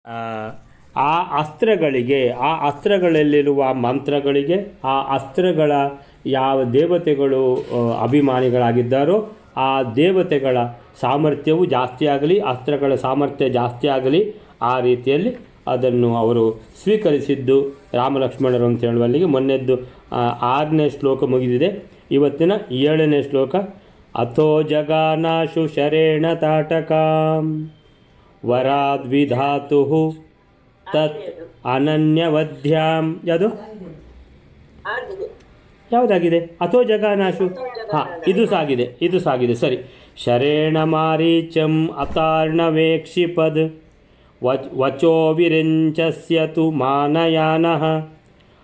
ಆ ಆ ಅಸ್ತ್ರಗಳಿಗೆ, ಆ ಅಸ್ತ್ರಗಳಲ್ಲಿರುವ ಮಂತ್ರಗಳಿಗೆ, ಆ ಅಸ್ತ್ರಗಳ ಯಾವ ದೇವತೆಗಳು ಅಭಿಮಾನಿಗಳಾಗಿದ್ದಾರೋ ಆ ದೇವತೆಗಳ ಸಾಮರ್ಥ್ಯವು ಜಾಸ್ತಿ ಆಗಲಿ, ಅಸ್ತ್ರಗಳ ಸಾಮರ್ಥ್ಯ ಜಾಸ್ತಿ ಆಗಲಿ, ಆ ರೀತಿಯಲ್ಲಿ ಅದನ್ನು ಅವರು ಸ್ವೀಕರಿಸಿದ್ದು ರಾಮಲಕ್ಷ್ಮಣರು ಅಂತ ಹೇಳುವಲ್ಲಿಗೆ ಮೊನ್ನೆದ್ದು 6ನೇ ಶ್ಲೋಕ ಮುಗಿದಿದೆ. ಇವತ್ತಿನ 7ನೇ ಶ್ಲೋಕ. ಅಥೋ ಜಗಾನಾಶು ಶರೇಣ ತಾಟಕಾಂ ವರಾದ್ವಿಧಾತು ತತ್ ಅನನ್ಯವಧ್ಯಾಂ. ಯಾವುದು ಯಾವುದಾಗಿದೆ? ಅಥೋ ಜಗಾನಾಶು. ಹಾಂ, ಇದು ಸಾಗಿದೆ ಸರಿ. ಶರೇಣ ಮಾರೀಚಂ ಅತಾರ್ಣವೇಕ್ಷಿಪದ್ ವಚೋ ವಿರಿಂಚಸ್ಯತು ಮಾನಯಾನಃ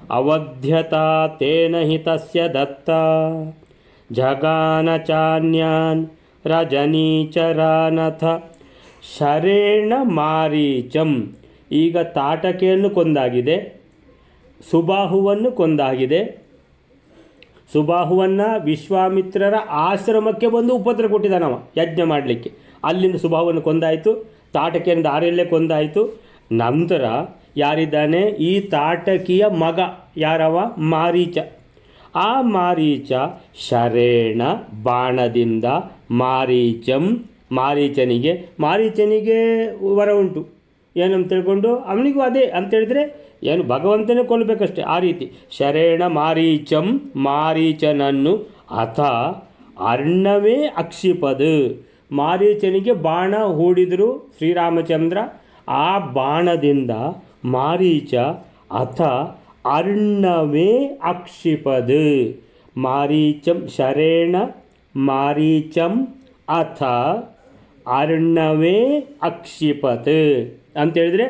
ಅವಧ್ಯತಾ ತೇನ ಹಿ ತಸ್ಯ ದತ್ತ ಜಗಾನ ಚಾನ್ಯಾನ್ ರಜನೀಚರಾನಥ. ಶರೇಣ ಮಾರೀಚಂ. ಈಗ ತಾಟಕೆಯನ್ನು ಕೊಂದಾಗಿದೆ, ಸುಬಾಹುವನ್ನು ಕೊಂದಾಗಿದೆ. ಸುಬಾಹುವನ್ನು ವಿಶ್ವಾಮಿತ್ರರ ಆಶ್ರಮಕ್ಕೆ ಬಂದು ಉಪದ್ರ ಕೊಟ್ಟಿದ್ದಾನವ ಯಜ್ಞ ಮಾಡಲಿಕ್ಕೆ. ಅಲ್ಲಿಂದ ಸುಬಾಹುವನ್ನು ಕೊಂದಾಯಿತು, ತಾಟಕೆಯನ್ನು ದಾರಿಯಲ್ಲೇ ಕೊಂದಾಯಿತು. ನಂತರ ಯಾರಿದ್ದಾನೆ? ಈ ತಾಟಕಿಯ ಮಗ ಯಾರವ? ಮಾರೀಚ. ಆ ಮಾರೀಚ ಶರೇಣ ಬಾಣದಿಂದ ಮಾರೀಚನಿಗೆ ವರ ಉಂಟು ಏನಂತ ತಿಳ್ಕೊಂಡು ಅವನಿಗೂ ಅದೇ ಅಂತೇಳಿದರೆ ಏನು ಭಗವಂತನೇ ಕೊಲ್ಲಬೇಕಷ್ಟೆ, ಆ ರೀತಿ. ಶರೇಣ ಮಾರೀಚನನ್ನು ಅಥ ಅರ್ಣವೇ ಅಕ್ಷಿಪದ್. ಮಾರೀಚನಿಗೆ ಬಾಣ ಹೂಡಿದರು ಶ್ರೀರಾಮಚಂದ್ರ. ಆ ಬಾಣದಿಂದ ಮಾರೀಚ ಅಥ ಅರ್ಣವೇ ಅಕ್ಷಿಪದ್. ಮಾರೀಚಂ ಶರೇಣ ಮಾರೀಚಂ ಅಥ ಅರ್ಣವೇ ಅಕ್ಷಿಪತ್ ಅಂತೇಳಿದರೆ,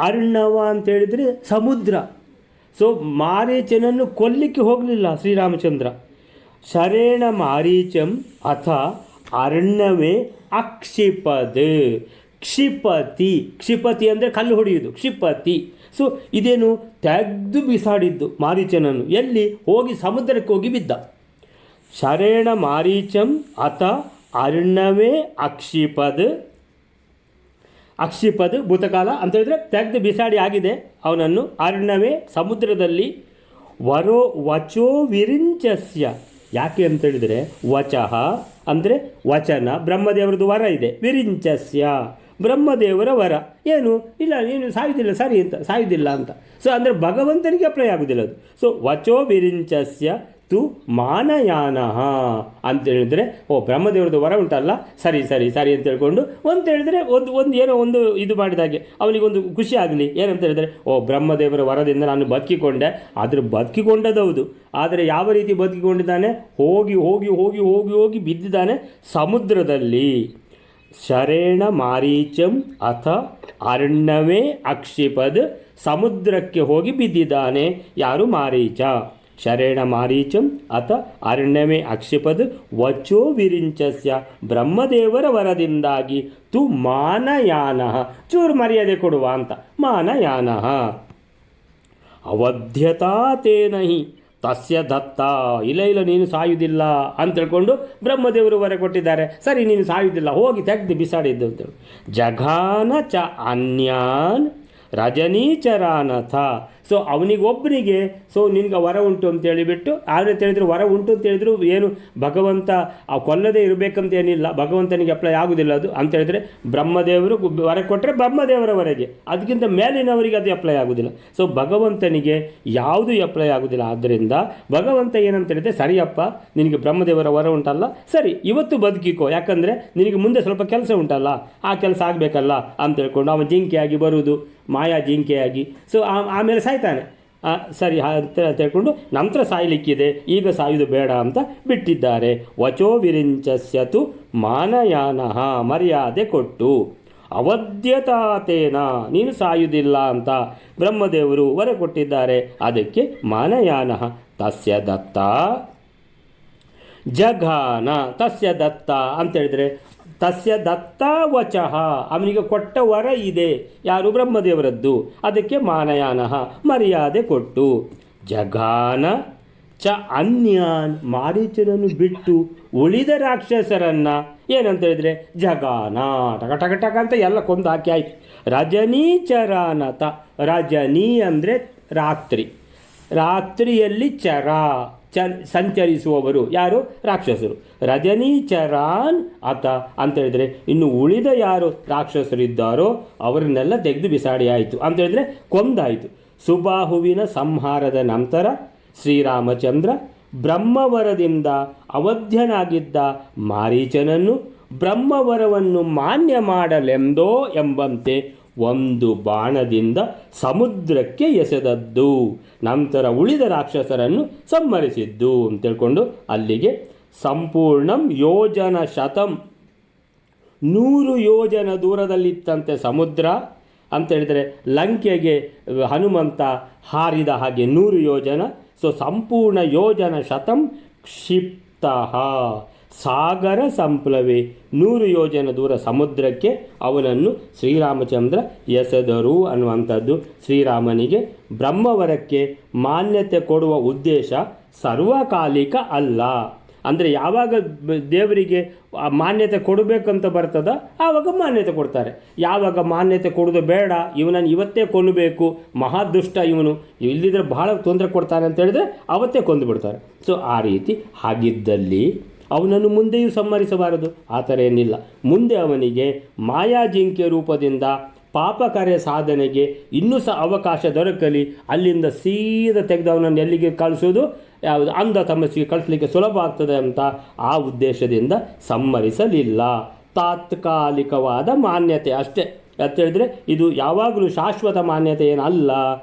ಅರ್ಣವ ಅಂತೇಳಿದರೆ ಸಮುದ್ರ. ಸೊ ಮಾರೀಚನನ್ನು ಕೊಲ್ಲಿಕ್ಕೆ ಹೋಗಲಿಲ್ಲ ಶ್ರೀರಾಮಚಂದ್ರ. ಶರೇಣ ಮಾರೀಚಂ ಅಥ ಅರ್ಣವೇ ಅಕ್ಷಿಪದ್. ಕ್ಷಿಪತಿ ಅಂದರೆ ಕಲ್ಲು ಹೊಡೆಯುವುದು, ಕ್ಷಿಪತಿ. ಸೊ ಇದೇನು? ತೆಗೆದು ಬಿಸಾಡಿದ್ದು ಮಾರೀಚನನ್ನು. ಎಲ್ಲಿ? ಹೋಗಿ ಸಮುದ್ರಕ್ಕೆ ಹೋಗಿ ಬಿದ್ದ. ಶರೇಣ ಮಾರೀಚಂ ಅಥ ಅರ್ಣವೇ ಅಕ್ಷಿಪದ್. ಭೂತಕಾಲ ಅಂತ ಹೇಳಿದ್ರೆ ತೆಗೆದು ಬಿಸಾಡಿ ಆಗಿದೆ ಅವನನ್ನು. ಅರ್ಣವೇ ಸಮುದ್ರದಲ್ಲಿ. ವಚೋ ವಿರಿಂಚಸ್ಯ. ಯಾಕೆ ಅಂತೇಳಿದರೆ ವಚಃ ಅಂದರೆ ವಚನ, ಬ್ರಹ್ಮದೇವರದು ವರ ಇದೆ. ವಿರಿಂಚಸ್ಯ ಬ್ರಹ್ಮದೇವರ ವರ ಏನು? ಇಲ್ಲ, ನೀನು ಸಾಯುವುದಿಲ್ಲ ಅಂತ. ಸೊ ಅಂದರೆ ಭಗವಂತನಿಗೆ ಅಪ್ಲೈ ಆಗುವುದಿಲ್ಲ ಅದು. ಸೊ ವಚೋ ವಿರಿಂಚಸ್ಯ ತು ಮಾನಯಾನಃ ಅಂತೇಳಿದರೆ, ಬ್ರಹ್ಮದೇವರದ್ದು ವರ ಉಂಟಲ್ಲ, ಸರಿ ಅಂತ ಹೇಳ್ಕೊಂಡು ಒಂದು ಹೇಳಿದರೆ ಒಂದು ಇದು ಮಾಡಿದಾಗೆ ಅವನಿಗೊಂದು ಖುಷಿ ಆಗಲಿ. ಏನಂತ ಹೇಳಿದರೆ, ಬ್ರಹ್ಮದೇವರ ವರದಿಂದ ನಾನು ಬದುಕಿಕೊಂಡೆ. ಆದರೆ ಬದುಕಿಕೊಂಡದೌದು, ಆದರೆ ಯಾವ ರೀತಿ ಬದುಕಿಕೊಂಡಿದ್ದಾನೆ? ಹೋಗಿ ಬಿದ್ದಿದ್ದಾನೆ ಸಮುದ್ರದಲ್ಲಿ. ಶರೇಣ ಮಾರೀಚಂ ಅಥ ಅರ್ಣವೇ ಅಕ್ಷಿಪದ್. ಸಮುದ್ರಕ್ಕೆ ಹೋಗಿ ಬಿದ್ದಿದ್ದಾನೆ. ಯಾರು? ಮಾರೀಚ. ಶರೇಣ ಮಾರೀಚಂ ಅಥ ಅರ್ಣವೇ ಅಕ್ಷಿಪದ್ ವಚೋ ವಿರಿಂಚಸ್ಯ. ಬ್ರಹ್ಮದೇವರ ವರದಿಂದಾಗಿ ತು ಮಾನಯಾನಃ. ಚೂರು ಮರ್ಯಾದೆ ಕೊಡುವ ಅಂತ ಮಾನಯಾನಃ. ಅವಧ್ಯತಾ ತೇನ ಹಿ ತಸ್ಯ ದತ್ತ. ಇಲ್ಲ ನೀನು ಸಾಯುವುದಿಲ್ಲ ಅಂತ ಹೇಳ್ಕೊಂಡು ಬ್ರಹ್ಮದೇವರು ವರ ಕೊಟ್ಟಿದ್ದಾರೆ. ಸರಿ, ನೀನು ಸಾಯುವುದಿಲ್ಲ, ಹೋಗಿ ತೆಗೆದು ಬಿಸಾಡಿದ್ದು ಅಂತೇಳಿ. ಜಘಾನ ಚ ಅನ್ಯಾನ್ ರಜನೀಚರಾನಥ. ಸೊ ಅವನಿಗೊಬ್ಬನಿಗೆ ನಿನಗೆ ವರ ಉಂಟು ಅಂತೇಳಿಬಿಟ್ಟು, ಆದರೆ ತಿಳಿದ್ರು ವರ ಉಂಟು ಅಂತೇಳಿದ್ರು ಏನು ಭಗವಂತ ಕೊಲ್ಲದೇ ಇರಬೇಕಂತ ಏನಿಲ್ಲ, ಭಗವಂತನಿಗೆ ಅಪ್ಲೈ ಆಗೋದಿಲ್ಲ ಅದು ಅಂತೇಳಿದರೆ. ಬ್ರಹ್ಮದೇವರು ವರ ಕೊಟ್ಟರೆ ಬ್ರಹ್ಮದೇವರವರೆಗೆ, ಅದಕ್ಕಿಂತ ಮೇಲಿನವರಿಗೆ ಅದು ಅಪ್ಲೈ ಆಗೋದಿಲ್ಲ. ಸೊ ಭಗವಂತನಿಗೆ ಯಾವುದೂ ಅಪ್ಲೈ ಆಗೋದಿಲ್ಲ. ಆದ್ದರಿಂದ ಭಗವಂತ ಏನಂತ ಹೇಳಿದ್ರೆ, ಸರಿಯಪ್ಪ ನಿನಗೆ ಬ್ರಹ್ಮದೇವರ ವರ ಉಂಟಲ್ಲ, ಸರಿ ಇವತ್ತು ಬದುಕಿಕೋ, ಯಾಕಂದರೆ ನಿನಗೆ ಮುಂದೆ ಸ್ವಲ್ಪ ಕೆಲಸ ಉಂಟಲ್ಲ, ಆ ಕೆಲಸ ಆಗಬೇಕಲ್ಲ ಅಂತ ಹೇಳ್ಕೊಂಡು ಅವನು ಜಿಂಕೆಯಾಗಿ ಬರುವುದು, ಮಾಯಾ ಜಿಂಕೆಯಾಗಿ. ಸೊ ಆಮೇಲೆ ಸಾಯ್ತಾನೆ. ಸರಿ ಅಂತ ಹೇಳ್ಕೊಂಡು ನಂತರ ಸಾಯಲಿಕ್ಕಿದೆ, ಈಗ ಸಾಯುವುದು ಬೇಡ ಅಂತ ಬಿಟ್ಟಿದ್ದಾರೆ. ವಚೋ ವಿರಿಂಚಸ್ಯತು ಮಾನಯಾನಃ. ಮರ್ಯಾದೆ ಕೊಟ್ಟು ಅವಧ್ಯತಾತೇನ, ನೀನು ಸಾಯುವುದಿಲ್ಲ ಅಂತ ಬ್ರಹ್ಮದೇವರು ವರ ಕೊಟ್ಟಿದ್ದಾರೆ. ಅದಕ್ಕೆ ಮಾನಯಾನಃ ತಸ್ಯ ದತ್ತ ಜಘಾನ. ತಸ್ಯ ದತ್ತ ಅಂತೇಳಿದರೆ ತಸ್ಯ ದತ್ತ ವಚಃ, ಅವನಿಗೆ ಕೊಟ್ಟ ವರ ಇದೆ. ಯಾರು? ಬ್ರಹ್ಮದೇವರದ್ದು. ಅದಕ್ಕೆ ಮಾನಯಾನಃ ಮರ್ಯಾದೆ ಕೊಟ್ಟು. ಜಘಾನ ಚ ಅನ್ಯಾನ್. ಮಾರೀಚನನ್ನು ಬಿಟ್ಟು ಉಳಿದ ರಾಕ್ಷಸರನ್ನು ಏನಂತ ಹೇಳಿದರೆ ಜಗಾನ ಟಕ ಟಕ ಟಕ ಅಂತ ಎಲ್ಲ ಕೊಂದು ಹಾಕಿ ಆಯ್ತು. ರಜನೀಚರಾನತ. ರಜನಿ ಅಂದರೆ ರಾತ್ರಿ, ರಾತ್ರಿಯಲ್ಲಿ ಸಂಚರಿಸುವವರು ಯಾರು? ರಾಕ್ಷಸರು. ರಜನೀಚರಾನ್ ಅತ ಅಂತ ಹೇಳಿದರೆ ಇನ್ನು ಉಳಿದ ಯಾರು ರಾಕ್ಷಸರಿದ್ದಾರೋ ಅವರನ್ನೆಲ್ಲ ತೆಗೆದು ಬಿಸಾಡಿ ಆಯಿತು ಅಂತ ಹೇಳಿದರೆ ಕೊಂದಾಯಿತು. ಸುಬಾಹುವಿನ ಸಂಹಾರದ ನಂತರ ಶ್ರೀರಾಮಚಂದ್ರ ಬ್ರಹ್ಮವರದಿಂದ ಅವಧ್ಯನಾಗಿದ್ದ ಮಾರೀಚನನ್ನು ಬ್ರಹ್ಮವರವನ್ನು ಮಾನ್ಯ ಮಾಡಲೆಂದೋ ಎಂಬಂತೆ ಒಂದು ಬಾಣದಿಂದ ಸಮುದ್ರಕ್ಕೆ ಎಸೆದದ್ದು. ನಂತರ ಉಳಿದ ರಾಕ್ಷಸರನ್ನು ಸಂಹರಿಸಿದ್ದು ಅಂತ ತಿಳ್ಕೊಂಡು ಅಲ್ಲಿಗೆ ಸಂಪೂರ್ಣಂ ಯೋಜನ ಶತಂ, 100 ಯೋಜನ ದೂರದಲ್ಲಿತ್ತಂತೆ ಸಮುದ್ರ ಅಂತ ಹೇಳಿದರೆ ಲಂಕೆಗೆ ಹನುಮಂತ ಹಾರಿದ ಹಾಗೆ 100 ಯೋಜನ. ಸೊ ಸಂಪೂರ್ಣ ಯೋಜನ ಶತಂ ಕ್ಷಿಪ್ತಃ ಸಾಗರ ಸಂಪ್ಲವೆ, 100 ಯೋಜನ ದೂರ ಸಮುದ್ರಕ್ಕೆ ಅವನನ್ನು ಶ್ರೀರಾಮಚಂದ್ರ ಎಸೆದರು ಅನ್ನುವಂಥದ್ದು. ಶ್ರೀರಾಮನಿಗೆ ಬ್ರಹ್ಮವರಕ್ಕೆ ಮಾನ್ಯತೆ ಕೊಡುವ ಉದ್ದೇಶ ಸರ್ವಕಾಲಿಕ ಅಲ್ಲ. ಅಂದರೆ ಯಾವಾಗ ದೇವರಿಗೆ ಮಾನ್ಯತೆ ಕೊಡಬೇಕಂತ ಬರ್ತದ ಆವಾಗ ಮಾನ್ಯತೆ ಕೊಡ್ತಾರೆ. ಯಾವಾಗ ಮಾನ್ಯತೆ ಕೊಡೋದು ಬೇಡ, ಇವನನ್ನು ಇವತ್ತೇ ಕೊಲ್ಲಬೇಕು, ಮಹಾದುಷ್ಟ ಇವನು, ಇಲ್ಲಿದ್ರೆ ಬಹಳ ತೊಂದರೆ ಕೊಡ್ತಾನೆ ಅಂತ ಹೇಳಿದ್ರೆ ಅವತ್ತೇ ಕೊಂದು ಬಿಡ್ತಾರೆ. ಸೊ ಆ ರೀತಿ ಹಾಗಿದ್ದಲ್ಲಿ ಅವನನ್ನು ಮುಂದೆಯೂ ಸಂಹರಿಸಬಾರದು. ಆ ಥರ ಏನಿಲ್ಲ. ಮುಂದೆ ಅವನಿಗೆ ಮಾಯಾಜಿಂಕೆ ರೂಪದಿಂದ ಪಾಪಕಾರ್ಯ ಸಾಧನೆಗೆ ಇನ್ನೂ ಸಹ ಅವಕಾಶ ದೊರಕಲಿ, ಅಲ್ಲಿಂದ ಸೀದಾ ತೆಗೆದು ಅವನನ್ನು ಎಲ್ಲಿಗೆ ಕಳಿಸೋದು, ಯಾವುದು ಅಂಧ ತಮಸ್ಸಿಗೆ ಕಳಿಸ್ಲಿಕ್ಕೆ ಸುಲಭ ಆಗ್ತದೆ ಅಂತ ಆ ಉದ್ದೇಶದಿಂದ ಸಂಹರಿಸಲಿಲ್ಲ. ತಾತ್ಕಾಲಿಕವಾದ ಮಾನ್ಯತೆ ಅಷ್ಟೇ ಅಂತ ಹೇಳಿದ್ರೆ ಇದು ಯಾವಾಗಲೂ ಶಾಶ್ವತ ಮಾನ್ಯತೆ ಏನಲ್ಲ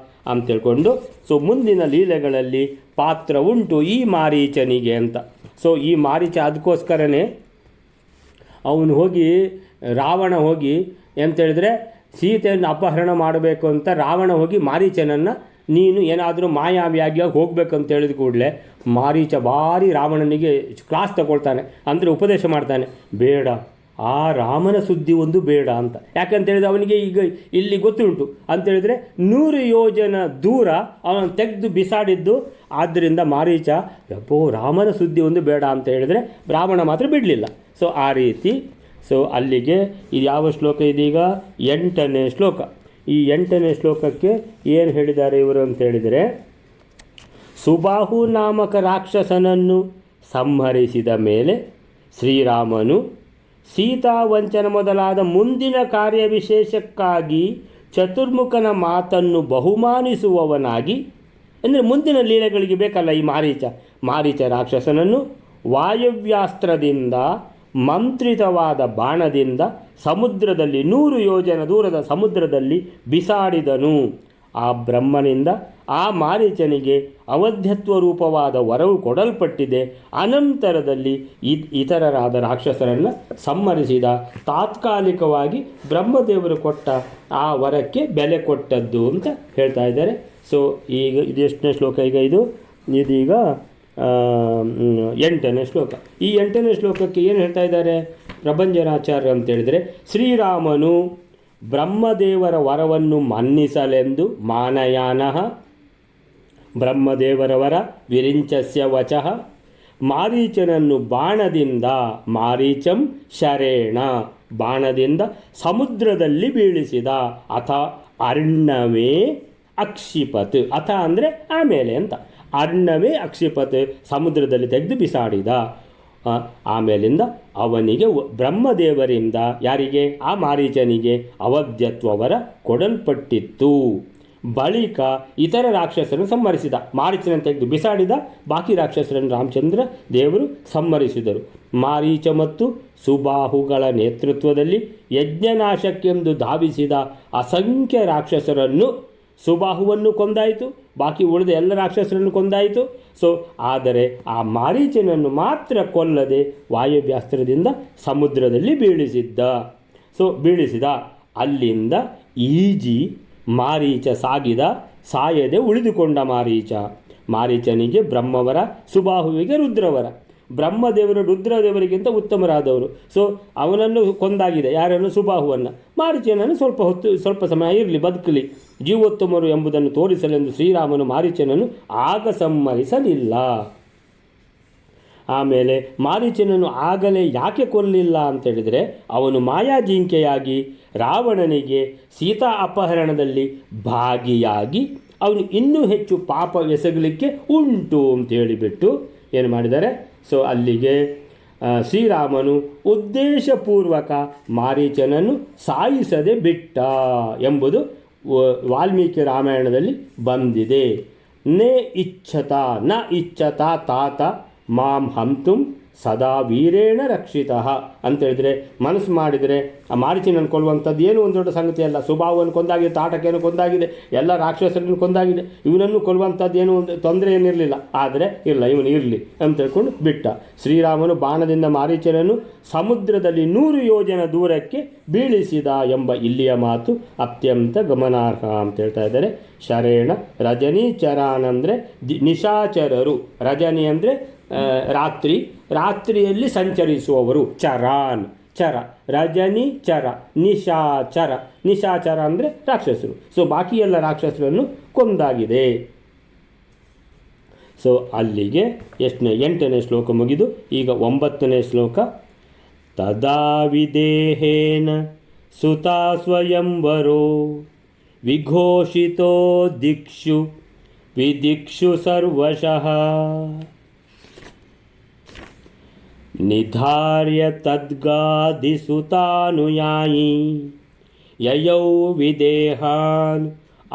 ಅಂತ ತಿಳ್ಕೊಂಡು. ಸೊ ಮುಂದಿನ ಲೀಲೆಗಳಲ್ಲಿ ಪಾತ್ರ ಉಂಟು ಈ ಮಾರೀಚನಿಗೆ ಅಂತ. ಸೊ ಈ ಮಾರೀಚ ಅದಕ್ಕೋಸ್ಕರನೇ ಅವನು ಹೋಗಿ ರಾವಣ ಹೋಗಿ ಎಂತೇಳಿದ್ರೆ ಸೀತೆಯನ್ನು ಅಪಹರಣ ಮಾಡಬೇಕು ಅಂತ ರಾವಣ ಹೋಗಿ ಮಾರೀಚನನ್ನು ನೀನು ಏನಾದರೂ ಮಾಯಾವಿಯಾಗಿ ಹೋಗ್ಬೇಕಂತ ಹೇಳಿದ ಕೂಡಲೇ ಮಾರೀಚ ಭಾರಿ ರಾವಣನಿಗೆ ಕ್ಲಾಸ್ ತಗೊಳ್ತಾನೆ, ಅಂದರೆ ಉಪದೇಶ ಮಾಡ್ತಾನೆ, ಬೇಡ ಆ ರಾಮನ ಸುದ್ದಿ ಒಂದು ಬೇಡ ಅಂತ. ಯಾಕಂತೇಳಿದ್ರೆ ಅವನಿಗೆ ಈಗ ಇಲ್ಲಿ ಗೊತ್ತುಂಟು ಅಂತೇಳಿದರೆ 100 ಯೋಜನ ದೂರ ಅವನನ್ನು ತೆಗೆದು ಬಿಸಾಡಿದ್ದು. ಆದ್ದರಿಂದ ಮಾರೀಚ ಯಪ್ಪೋ ರಾಮನ ಸುದ್ದಿ ಒಂದು ಬೇಡ ಅಂತ ಹೇಳಿದರೆ ರಾವಣ ಮಾತ್ರ ಬಿಡಲಿಲ್ಲ. ಸೊ ಆ ರೀತಿ. ಸೊ ಅಲ್ಲಿಗೆ ಇದು ಯಾವ ಶ್ಲೋಕ ಇದೀಗ 8ನೇ ಶ್ಲೋಕ. ಈ 8ನೇ ಶ್ಲೋಕಕ್ಕೆ ಏನು ಹೇಳಿದ್ದಾರೆ ಇವರು ಅಂತ ಹೇಳಿದರೆ, ಸುಬಾಹು ನಾಮಕ ರಾಕ್ಷಸನನ್ನು ಸಂಹರಿಸಿದ ಮೇಲೆ ಶ್ರೀರಾಮನು ಸೀತಾವಂಚನ ಮೊದಲಾದ ಮುಂದಿನ ಕಾರ್ಯವಿಶೇಷಕ್ಕಾಗಿ ಚತುರ್ಮುಖನ ಮಾತನ್ನು ಬಹುಮಾನಿಸುವವನಾಗಿ, ಅಂದರೆ ಮುಂದಿನ ಲೀಲೆಗಳಿಗೆ ಬೇಕಲ್ಲ ಈ ಮಾರೀಚ ರಾಕ್ಷಸನನ್ನು ವಾಯವ್ಯಾಸ್ತ್ರದಿಂದ ಮಂತ್ರಿತವಾದ ಬಾಣದಿಂದ ಸಮುದ್ರದಲ್ಲಿ 100 ಯೋಜನ ದೂರದ ಸಮುದ್ರದಲ್ಲಿ ಬಿಸಾಡಿದನು. ಆ ಬ್ರಹ್ಮನಿಂದ ಆ ಮಾರೀಚನಿಗೆ ಅವಧ್ಯತ್ವ ರೂಪವಾದ ವರವು ಕೊಡಲ್ಪಟ್ಟಿದೆ. ಅನಂತರದಲ್ಲಿ ಇತರರಾದ ರಾಕ್ಷಸರನ್ನು ಸಂಹರಿಸಿದ. ತಾತ್ಕಾಲಿಕವಾಗಿ ಬ್ರಹ್ಮದೇವರು ಕೊಟ್ಟ ಆ ವರಕ್ಕೆ ಬೆಲೆ ಕೊಟ್ಟದ್ದು ಅಂತ ಹೇಳ್ತಾ ಇದ್ದಾರೆ. ಸೊ ಈಗ ಇದು ಎಷ್ಟನೇ ಶ್ಲೋಕ ಈಗ ಇದೀಗ 8ನೇ ಶ್ಲೋಕ. ಈ 8ನೇ ಶ್ಲೋಕಕ್ಕೆ ಏನು ಹೇಳ್ತಾ ಇದ್ದಾರೆ ಪ್ರಭಂಜನಾಚಾರ್ಯ ಅಂತ ಹೇಳಿದರೆ, ಶ್ರೀರಾಮನು ಬ್ರಹ್ಮದೇವರ ವರವನ್ನು ಮನ್ನಿಸಲೆಂದು ಮಾನಯಾನಃ ಬ್ರಹ್ಮದೇವರ ವರ ವಿರಿಂಚಸ್ಯ ವಚಃ ಮಾರೀಚನನ್ನು ಬಾಣದಿಂದ ಮಾರೀಚಂ ಶರೇಣ ಬಾಣದಿಂದ ಸಮುದ್ರದಲ್ಲಿ ಬೀಳಿಸಿದ. ಅಥ ಅರ್ಣವೇ ಅಕ್ಷಿಪತ್, ಅಥ ಅಂದರೆ ಆಮೇಲೆ ಅಂತ, ಅರ್ಣವೇ ಅಕ್ಷಿಪತ್ ಸಮುದ್ರದಲ್ಲಿ ತೆಗೆದು ಬಿಸಾಡಿದ. ಆಮೇಲಿಂದ ಅವನಿಗೆ ಬ್ರಹ್ಮದೇವರಿಂದ ಯಾರಿಗೆ ಆ ಮಾರೀಚನಿಗೆ ಅವಧ್ಯತ್ವವರ ಕೊಡಲ್ಪಟ್ಟಿತ್ತು. ಬಳಿಕ ಇತರ ರಾಕ್ಷಸರನ್ನು ಸಂಹರಿಸಿದ. ಮಾರೀಚನನ್ನು ತೆಗೆದು ಬಿಸಾಡಿದ, ಬಾಕಿ ರಾಕ್ಷಸರನ್ನು ರಾಮಚಂದ್ರ ದೇವರು ಸಂಹರಿಸಿದರು. ಮಾರೀಚ ಮತ್ತು ಸುಬಾಹುಗಳ ನೇತೃತ್ವದಲ್ಲಿ ಯಜ್ಞನಾಶಕ್ಕೆಂದು ಧಾವಿಸಿದ ಅಸಂಖ್ಯ ರಾಕ್ಷಸರನ್ನು, ಸುಬಾಹುವನ್ನು ಕೊಂದಾಯಿತು, ಬಾಕಿ ಉಳಿದ ಎಲ್ಲ ರಾಕ್ಷಸರನ್ನು ಕೊಂದಾಯಿತು. ಸೊ ಆದರೆ ಆ ಮಾರೀಚನನ್ನು ಮಾತ್ರ ಕೊಲ್ಲದೆ ವಾಯವ್ಯಾಸ್ತ್ರದಿಂದ ಸಮುದ್ರದಲ್ಲಿ ಬೀಳಿಸಿದ. ಅಲ್ಲಿಂದ ಈಜಿ ಮಾರೀಚ ಸಾಯದೆ ಉಳಿದುಕೊಂಡ ಮಾರೀಚನಿಗೆ ಬ್ರಹ್ಮವರ, ಸುಬಾಹುವಿಗೆ ರುದ್ರವರ. ಬ್ರಹ್ಮದೇವರು ರುದ್ರದೇವರಿಗಿಂತ ಉತ್ತಮರಾದವರು. ಸೊ ಅವನನ್ನು ಕೊಂದಾಗಿದೆ, ಯಾರನ್ನು? ಸುಬಾಹುವನ್ನು. ಮಾರೀಚನನ್ನು ಸ್ವಲ್ಪ ಸಮಯ ಇರಲಿ, ಬದುಕಲಿ, ಜೀವೋತ್ತಮರು ಎಂಬುದನ್ನು ತೋರಿಸಲೆಂದು ಶ್ರೀರಾಮನು ಮಾರೀಚನನ್ನು ಆಗ ಸಂಹರಿಸಲಿಲ್ಲ. ಆಮೇಲೆ ಮಾರೀಚನನ್ನು ಆಗಲೇ ಯಾಕೆ ಕೊಲ್ಲಿಲ್ಲ ಅಂತೇಳಿದರೆ ಅವನು ಮಾಯಾಜಿಂಕೆಯಾಗಿ ರಾವಣನಿಗೆ ಸೀತಾ ಅಪಹರಣದಲ್ಲಿ ಭಾಗಿಯಾಗಿ ಅವನು ಇನ್ನೂ ಹೆಚ್ಚು ಪಾಪ ಎಸಗಲಿಕ್ಕೆ ಉಂಟು ಅಂತ ಹೇಳಿಬಿಟ್ಟು ಏನು ಮಾಡಿದ್ದಾರೆ. ಸೊ ಅಲ್ಲಿಗೆ ಶ್ರೀರಾಮನು ಉದ್ದೇಶಪೂರ್ವಕ ಮಾರೀಚನನ್ನು ಸಾಯಿಸದೆ ಬಿಟ್ಟ ಎಂಬುದು ವಾಲ್ಮೀಕಿ ರಾಮಾಯಣದಲ್ಲಿ ಬಂದಿದೆ. ನೇ ಇಚ್ಛತ ನ ಇಚ್ಛತ ತಾತ ಮಾಂ ಹಂತುಂ ಸದಾ ವೀರೇಣ ರಕ್ಷಿತಃ ಅಂತೇಳಿದರೆ ಮನಸ್ಸು ಮಾಡಿದರೆ ಆ ಮಾರೀಚನನ್ನು ಕೊಲ್ಲುವಂಥದ್ದು ಏನು ಒಂದು ದೊಡ್ಡ ಸಂಗತಿ ಅಲ್ಲ. ಸುಬಾಹುವನ್ನು ಕೊಂದಾಗಿದೆ, ತಾಟಕೆಯನ್ನು ಕೊಂದಾಗಿದೆ, ಎಲ್ಲ ರಾಕ್ಷಸರನ್ನು ಕೊಂದಾಗಿದೆ, ಇವನನ್ನು ಕೊಲ್ಲುವಂಥದ್ದು ಏನು ಒಂದು ತೊಂದರೆ ಏನಿರಲಿಲ್ಲ. ಆದರೆ ಇಲ್ಲ, ಇವನು ಇರಲಿ ಅಂತ ಹೇಳ್ಕೊಂಡು ಬಿಟ್ಟ. ಶ್ರೀರಾಮನು ಬಾಣದಿಂದ ಮಾರೀಚನನ್ನು ಸಮುದ್ರದಲ್ಲಿ 100 ಯೋಜನ ದೂರಕ್ಕೆ ಬೀಳಿಸಿದ ಎಂಬ ಇಲ್ಲಿಯ ಮಾತು ಅತ್ಯಂತ ಗಮನಾರ್ಹ ಅಂತ ಹೇಳ್ತಾ ಇದ್ದಾರೆ. ಶರೇಣ ರಜನಿ ಚರಾನ್ ಅಂದರೆ ನಿಶಾಚರರು, ರಜನಿ ಅಂದರೆ ರಾತ್ರಿಯಲ್ಲಿ ಸಂಚರಿಸುವವರು, ಚರಾನ್ ಚರ, ರಜನಿ ಚರ, ನಿಶಾಚರ ಅಂದರೆ ರಾಕ್ಷಸರು. ಸೊ ಬಾಕಿ ಎಲ್ಲ ರಾಕ್ಷಸರನ್ನು ಕೊಂದಾಗಿದೆ. ಸೊ ಅಲ್ಲಿಗೆ 8ನೇ ಶ್ಲೋಕ ಮುಗಿದು ಈಗ 9ನೇ ಶ್ಲೋಕ. ತದಾ ವಿದೇಹೇನ ಸುತಾ ಸ್ವಯಂವರೋ ವಿಘೋಷಿತೋ ದಿಕ್ಷು ವಿದಿಕ್ಷು ಸರ್ವಶಃ ನಿಧಾರ್ಯ ತದ್ಗಾದಿಸುತಾನುಯಾಯಿ ಯಯೌ ವಿದೇಹಾನ್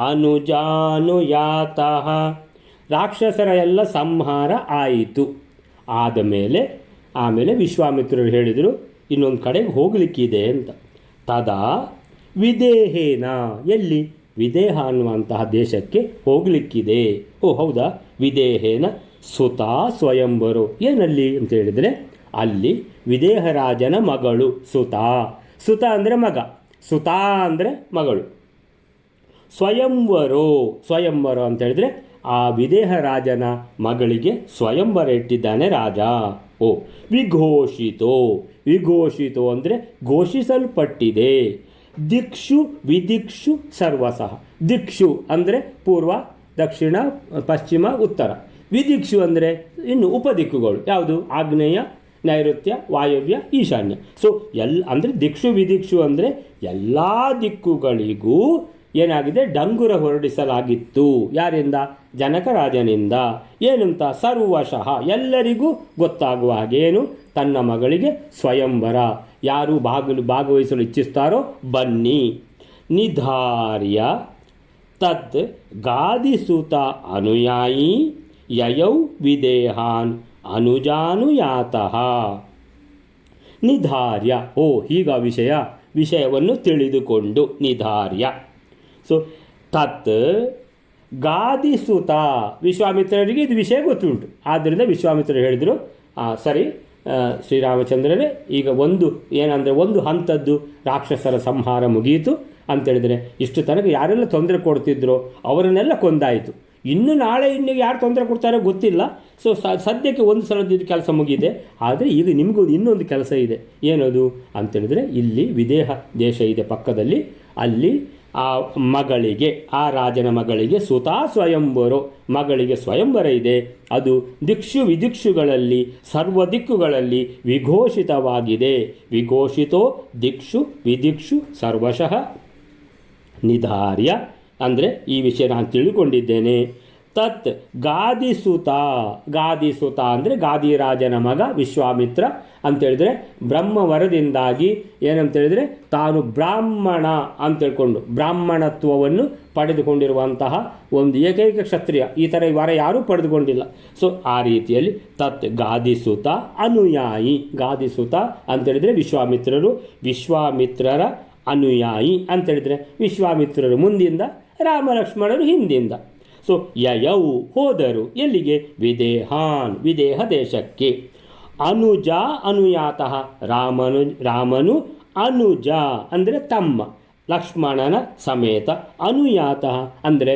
ಅನುಜಾನುಯಾತಃ. ರಾಕ್ಷಸರ ಎಲ್ಲ ಸಂಹಾರ ಆಯಿತು. ಆಮೇಲೆ ವಿಶ್ವಾಮಿತ್ರರು ಹೇಳಿದರು ಇನ್ನೊಂದು ಕಡೆಗೆ ಹೋಗಲಿಕ್ಕಿದೆ ಅಂತ. ತದಾ ವಿದೇಹೇನ, ಎಲ್ಲಿ? ವಿದೇಹ ಅನ್ನುವಂತಹ ದೇಶಕ್ಕೆ ಹೋಗಲಿಕ್ಕಿದೆ. ಓ ಹೌದಾ, ವಿದೇಹೇನ ಸುತಾ ಸ್ವಯಂವರೋ, ಏನಲ್ಲಿ ಅಂತ ಹೇಳಿದರೆ ಅಲ್ಲಿ ವಿದೇಹರಾಜನ ಮಗಳು ಸುತ ಅಂದರೆ ಮಗ, ಸುತಾ ಅಂದರೆ ಮಗಳು. ಸ್ವಯಂವರ ಅಂತ ಹೇಳಿದರೆ ಆ ವಿದೇಹರಾಜನ ಮಗಳಿಗೆ ಸ್ವಯಂವರ ಇಟ್ಟಿದ್ದಾನೆ ರಾಜ. ಓ ವಿಘೋಷಿತೋ ಅಂದರೆ ಘೋಷಿಸಲ್ಪಟ್ಟಿದೆ. ದಿಕ್ಷು ವಿದಿಕ್ಷು ಸರ್ವಸಃ. ದಿಕ್ಷು ಅಂದರೆ ಪೂರ್ವ, ದಕ್ಷಿಣ, ಪಶ್ಚಿಮ, ಉತ್ತರ. ವಿದಿಕ್ಷು ಅಂದರೆ ಇನ್ನು ಉಪದಿಕ್ಕುಗಳು, ಯಾವುದು? ಆಗ್ನೇಯ, ನೈಋತ್ಯ, ವಾಯವ್ಯ, ಈಶಾನ್ಯ. ಸೊ ಅಂದರೆ ದಿಕ್ಷು ವಿದಿಕ್ಷು ಅಂದರೆ ಎಲ್ಲ ದಿಕ್ಕುಗಳಿಗೂ ಏನಾಗಿದೆ, ಡಂಗುರ ಹೊರಡಿಸಲಾಗಿತ್ತು. ಯಾರಿಂದ? ಜನಕರಾಜನಿಂದ. ಏನಂತ? ಸರ್ವಶಃ, ಎಲ್ಲರಿಗೂ ಗೊತ್ತಾಗುವ ಹಾಗೇನು, ತನ್ನ ಮಗಳಿಗೆ ಸ್ವಯಂವರ. ಯಾರು ಭಾಗವಹಿಸಲು ಇಚ್ಛಿಸ್ತಾರೋ ಬನ್ನಿ. ನಿಧಾರ್ಯ ತತ್ ಗಾದಿಸುತ ಅನುಯಾಯಿ ಯಯೌ ವಿದೇಹಾನ್ ಅನುಜಾನುಯಾತಃ. ನಿಧಾರ್ಯ, ಓ ಹೀಗ ವಿಷಯವನ್ನು ತಿಳಿದುಕೊಂಡು ನಿಧಾರ್ಯ. ಸೊ ತತ್ ಗಾದಿಸುತ, ವಿಶ್ವಾಮಿತ್ರರಿಗೆ ಇದು ವಿಷಯ ಗೊತ್ತುಂಟು. ಆದ್ದರಿಂದ ವಿಶ್ವಾಮಿತ್ರರು ಹೇಳಿದರು, ಸರಿ ಶ್ರೀರಾಮಚಂದ್ರರೇ, ಈಗ ಒಂದು ಹಂತದ್ದು ರಾಕ್ಷಸರ ಸಂಹಾರ ಮುಗಿಯಿತು ಅಂತೇಳಿದರೆ, ಇಷ್ಟು ತನಕ ಯಾರೆಲ್ಲ ತೊಂದರೆ ಕೊಡ್ತಿದ್ರೋ ಅವರನ್ನೆಲ್ಲ ಕೊಂದಾಯಿತು. ಇನ್ನು ಯಾರು ತೊಂದರೆ ಕೊಡ್ತಾರೋ ಗೊತ್ತಿಲ್ಲ. ಸೊ ಸದ್ಯಕ್ಕೆ ಒಂದು ಸಲದ ಕೆಲಸ ಮುಗಿದೆ. ಆದರೆ ಈಗ ನಿಮಗೂ ಇನ್ನೊಂದು ಕೆಲಸ ಇದೆ. ಏನದು ಅಂತೇಳಿದರೆ, ಇಲ್ಲಿ ವಿದೇಹ ದೇಶ ಇದೆ ಪಕ್ಕದಲ್ಲಿ, ಅಲ್ಲಿ ಆ ಮಗಳಿಗೆ, ಆ ರಾಜನ ಮಗಳಿಗೆ ಸುತಾ ಸ್ವಯಂವರೋ, ಮಗಳಿಗೆ ಸ್ವಯಂವರ ಇದೆ. ಅದು ದಿಕ್ಷು ವಿದಿಕ್ಷುಗಳಲ್ಲಿ, ಸರ್ವ ದಿಕ್ಕುಗಳಲ್ಲಿ ವಿಘೋಷಿತವಾಗಿದೆ. ವಿಘೋಷಿತೋ ದಿಕ್ಷು ವಿದಿಕ್ಷು ಸರ್ವಶಃ ನಿಧಾರ್ಯ ಅಂದರೆ ಈ ವಿಷಯ ನಾನು ತಿಳ್ಕೊಂಡಿದ್ದೇನೆ. ತತ್ ಗಾದಿಸುತ ಅಂದರೆ ಗಾದಿರಾಜನ ಮಗ ವಿಶ್ವಾಮಿತ್ರ ಅಂತೇಳಿದರೆ ಬ್ರಹ್ಮವರದಿಂದಾಗಿ ಏನಂತೇಳಿದರೆ ತಾನು ಬ್ರಾಹ್ಮಣ ಅಂತೇಳ್ಕೊಂಡು ಬ್ರಾಹ್ಮಣತ್ವವನ್ನು ಪಡೆದುಕೊಂಡಿರುವಂತಹ ಒಂದು ಏಕೈಕ ಕ್ಷತ್ರಿಯ. ಈ ಥರ ವರ ಯಾರೂ ಪಡೆದುಕೊಂಡಿಲ್ಲ. ಸೊ ಆ ರೀತಿಯಲ್ಲಿ ತತ್ ಗಾದಿಸುತ ಅನುಯಾಯಿ. ಗಾದಿಸುತ ಅಂತೇಳಿದರೆ ವಿಶ್ವಾಮಿತ್ರರ ಅನುಯಾಯಿ ಅಂತೇಳಿದರೆ ವಿಶ್ವಾಮಿತ್ರರು ಮುಂದಿಂದ, ರಾಮ ಲಕ್ಷ್ಮಣರು ಹಿಂದಿಂದ. ಸೊ ಯಯೌ ಹೋದರು, ಎಲ್ಲಿಗೆ? ವಿದೇಹ ದೇಶಕ್ಕೆ. ಅನುಜ ಅನುಯಾತಃ, ರಾಮನು ಅನುಜ ಅಂದರೆ ತಮ್ಮ, ಲಕ್ಷ್ಮಣನ ಸಮೇತ. ಅನುಯಾತಃ ಅಂದರೆ